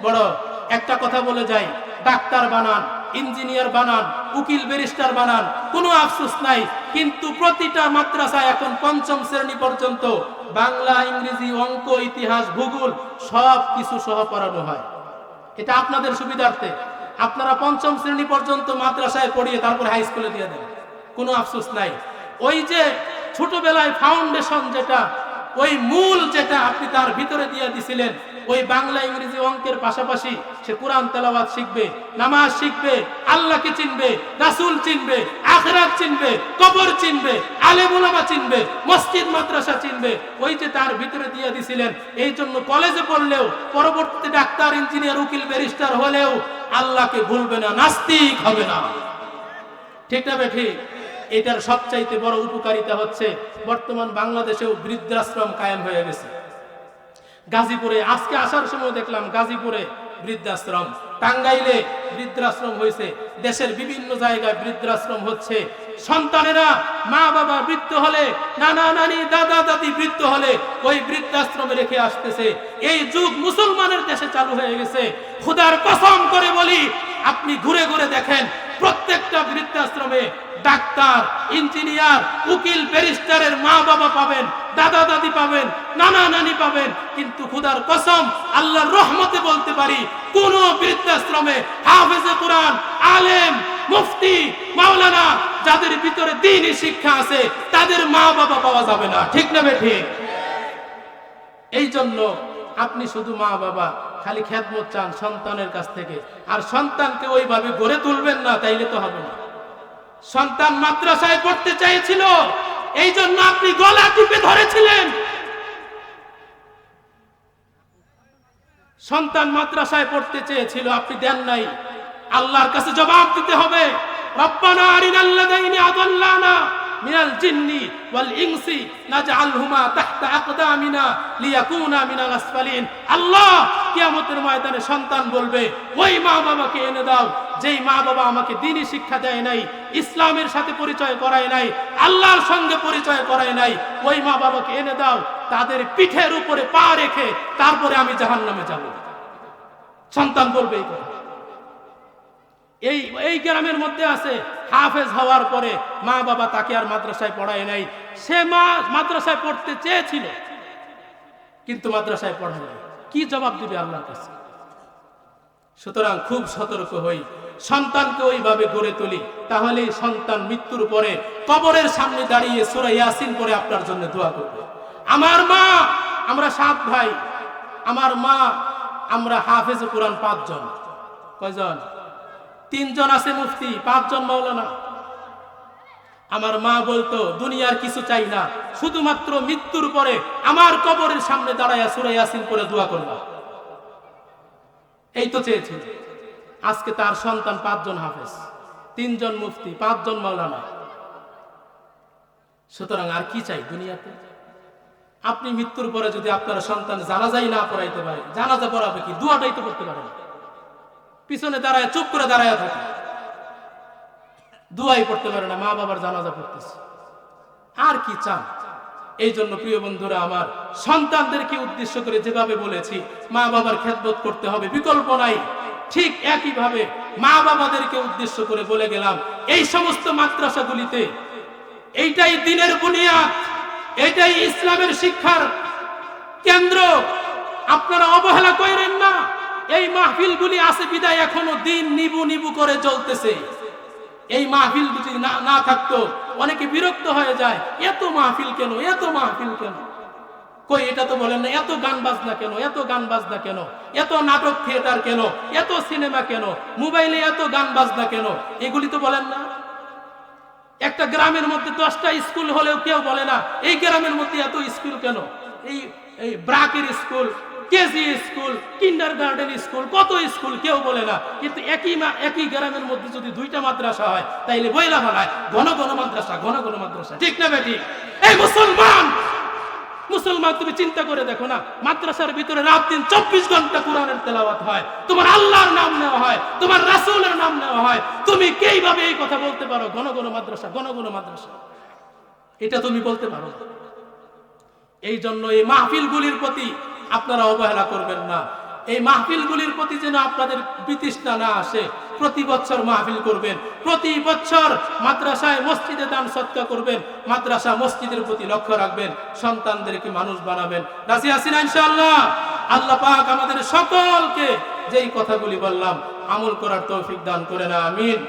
বড়। একটা কথা বলে যাই, ডাক্তার বানান, ইঞ্জিনিয়ার বানান, উকিল ব্যারিস্টার বানান, কোনো আফসোস নাই, কিন্তু প্রতিটা মাদ্রাসায় এখন 5ম শ্রেণী পর্যন্ত বাংলা, ইংরেজি, অঙ্ক, ইতিহাস, ভূগোল সব কিছু সহ পড়ানো হয়। এটা আপনাদের সুবিধার্থে। আপনারা 5ম শ্রেণী পর্যন্ত মাদ্রাসায় পড়িয়ে তারপর হাই স্কুলে দিয়ে দেন, কোনো আফসোস নাই। ওই যে ছোটবেলায় ফাউন্ডেশন, যেটা ওই মূল, যেটা আপনি তার ভিতরে দিয়ে দিছিলেন, ওই বাংলা, ইংরেজি, অঙ্কের পাশাপাশি সে কোরআন তেলাওয়াত শিখবে, নামাজ শিখবে, আল্লাহকে চিনবে, রাসূল চিনবে, আখিরাত চিনবে, কবর চিনবে, আলেম ওলামা চিনবে, মসজিদ মাদ্রাসা চিনবে। ওই যে তার ভিতরে দিয়ে দিছিলেন। এই জন্য কলেজে পড়লেও, পরবর্তীতে ডাক্তার, ইঞ্জিনিয়ার, উকিল, ব্যারিস্টার হলেও আল্লাহকে ভুলবে না, নাস্তিক হবে না। ঠিক না বেঠি? এটার সবচাইতে বড় উপকারিতা হচ্ছে বর্তমান বাংলাদেশেও বৃদ্ধাশ্রম কায়েম হয়ে গেছে। গাজীপুরে আজকে আসার সময় দেখলাম গাজীপুরে বৃদ্ধাশ্রম। টাঙ্গাইলে বৃদ্ধাশ্রম হয়েছে, দেশের বিভিন্ন জায়গায় বৃদ্ধাশ্রম হচ্ছে। সন্তানেরা মা বাবা বৃদ্ধ হলে, নানা নানি দাদা দাদি বৃদ্ধ হলে ওই বৃদ্ধাশ্রমে রেখে আসতেছে। এই যুগ মুসলমানের দেশে চালু হয়ে গেছে। খোদার কসম করে বলি, আপনি ঘুরে ঘুরে দেখেন, প্রত্যেকটা বৃদ্ধাশ্রমে ডাক্তার, ইঞ্জিনিয়ার, উকিল, ব্যারিস্টারের মা বাবা পাবেন, দাদা দাদি পাবেন, নানা নানি পাবেন। কিন্তু খোদার কসম, আল্লাহর রহমতে বলতে পারি, কোন বৃদ্ধাশ্রমে হাফেজে কোরআন, আলেম, মুফতি, মাওলানা, যাদের ভিতরে দ্বীনি শিক্ষা আছে, তাদের মা বাবা পাওয়া যাবে না। ঠিক না ঠিক? এই জন্য আপনি শুধু মা বাবা খালি খেদমত চান সন্তানের কাছ থেকে, আর সন্তানকে ওইভাবে গড়ে তুলবেন না, তাইলে তো হবে না। সন্তান মাদ্রাসায় পড়তে চাইছিল, এই জন্য আপনি গলা টিপে ধরেছিলেন। সন্তান মাদ্রাসায় পড়তে চেয়েছিল, আপনি দেন নাই। আল্লাহর কাছে জবাব দিতে হবে। রব্বানা আরিনাল্লাযীনা আযাল্লানা মিনাল জিন্নি ওয়াল ইনসি নাজআলহুমা তাহতা আকদামিনা লিয়াকুনা মিনাল আসফালিন। আল্লাহ কিয়ামতের ময়দানে সন্তান বলবে, ওই মা বাবাকে এনে দাও যেই মা বাবা আমাকে দ্বীনি শিক্ষা দেয় নাই, ইসলামের সাথে পরিচয় করায় নাই, আল্লাহর সঙ্গে পরিচয় করায় নাই। ওই মা বাবাকে এনে দাও, তাদের পিঠের উপরে পা রেখে তারপরে আমি জাহান্নামে যাব। সন্তান বলবে এই কথা। এই গ্রামের মধ্যে আছে, হাফেজ হওয়ার পরে মা বাবা তাকে আর মাদ্রাসায় পড়ায় নাই। সে মাদ্রাসায় পড়তে চেয়েছিল, কিন্তু মাদ্রাসায় পড়ায় নাই। কি জবাব দিবে আল্লাহর কাছে? সুতরাং খুব সতর্ক হই, সন্তানকে ওইভাবে গড়ে তুলি, তাহলে সন্তান মৃত্যুর পরে কবরের সামনে দাঁড়িয়ে সূরা ইয়াসিন পড়ে আপনার জন্য দোয়া করবে। আমার মা, আমরা 7 ভাই, আমার মা, আমরা হাফেজে কোরআন 5 জন। কয়জন? 3 জন আছে মুফতি, 5 জন মাওলানা। আমার মা বলতো, দুনিয়ার কিছু চাই না, শুধুমাত্র মৃত্যুর পরে আমার কবরের সামনে দাঁড়ায়া সূরা ইয়াসিন পড়ে দোয়া করবা। এই তো চেয়েছিল। আজকে তার সন্তান 5 জন হাফেজ, 3 জন মুফতি, 5 জন মাওলানা। সুতরাং আর কি চাই দুনিয়াতে? আপনি মৃত্যুর পরে যদি আপনার সন্তান জানাজাই না পড়াইতে পারে, জানাজা পড়াবে কি? দোয়াটাই তো করতে পারে না, পিছনে দাঁড়ায় চুপ করে দাঁড়ায় থাকে, দোয়াই পড়তে পারে না, মা বাবার জানাজা পড়তেছে। আর কি চান? এই জন্য প্রিয় বন্ধুরা আমার, সন্তানদেরকে উদ্দেশ্য করে যেভাবে বলেছি, মা বাবার খেদমত করতে হবে, বিকল্প নাই। ঠিক একইভাবে মা বাবাদেরকে উদ্দেশ্য করে বলে গেলাম, এই সমস্ত মাদ্রাসাগুলিতে এইটাই দ্বীনের বুনিয়াদ, এটাই ইসলামের শিক্ষার কেন্দ্র। আপনারা অবহেলা করেন না। এই মাহফিলগুলি আছে বিদায় এখনো দিন নিবু নিবু করে চলতেছে। এই মাহফিল যদি না থাকতো, অনেকে বিরক্ত হয়ে যায়, এত মাহফিল কেন, এত মাহফিল কেন? কই, এটা তো বলেন না, এত গান বাজনা কেন, এত গান বাজনা কেন, এত নাটক থিয়েটার কেন, এত সিনেমা কেন, মোবাইলে এত গান বাজনা কেন, এগুলি তো বলেন না। একটা গ্রামের মধ্যে 10টা স্কুল হলেও কেউ বলে না এই গ্রামের মধ্যে এত স্কুল কেন, এই ব্রাকের school, KG school, kindergarten school, কত স্কুল, কেউ বলে না। কিন্তু একই গ্রামের মধ্যে যদি 2টা মাদ্রাসা হয়, তাইলে বইলা ফেলায় ঘন ঘন মাদ্রাসা, ঘন ঘন মাদ্রাসা। ঠিক না বেটি? এই মুসলমান, তুমি চিন্তা করে দেখো না, মাদ্রাসার ভিতরে রাত দিন 24 ঘন্টা কোরআনের তেলাওয়াত হয়, তোমার আল্লাহর নাম নেওয়া হয়, তোমার রাসূলের নাম নেওয়া হয়। তুমি কিভাবে এই কথা বলতে পারো, ঘন ঘন মাদ্রাসা, ঘন ঘন মাদ্রাসা? এটা তুমি বলতে পারো? এই জন্য এই মাহফিলগুলির প্রতি আপনারা অবহেলা করবেন না। এই মাহফিলগুলির প্রতি যেন আপনাদের বিতৃষ্ণা না আসে। প্রতি বছর মাহফিল করবেন, প্রতি বছর মাদ্রাসায় মসজিদে দান সদকা করবেন, মাদ্রাসা মসজিদের প্রতি লক্ষ্য রাখবেন, সন্তানদেরকে মানুষ বানাবেন। রাজি আছেন ইনশাআল্লাহ? আল্লাহ পাক আমাদের সকলকে যেই কথাগুলি বললাম আমল করার তৌফিক দান করেন, আমিন।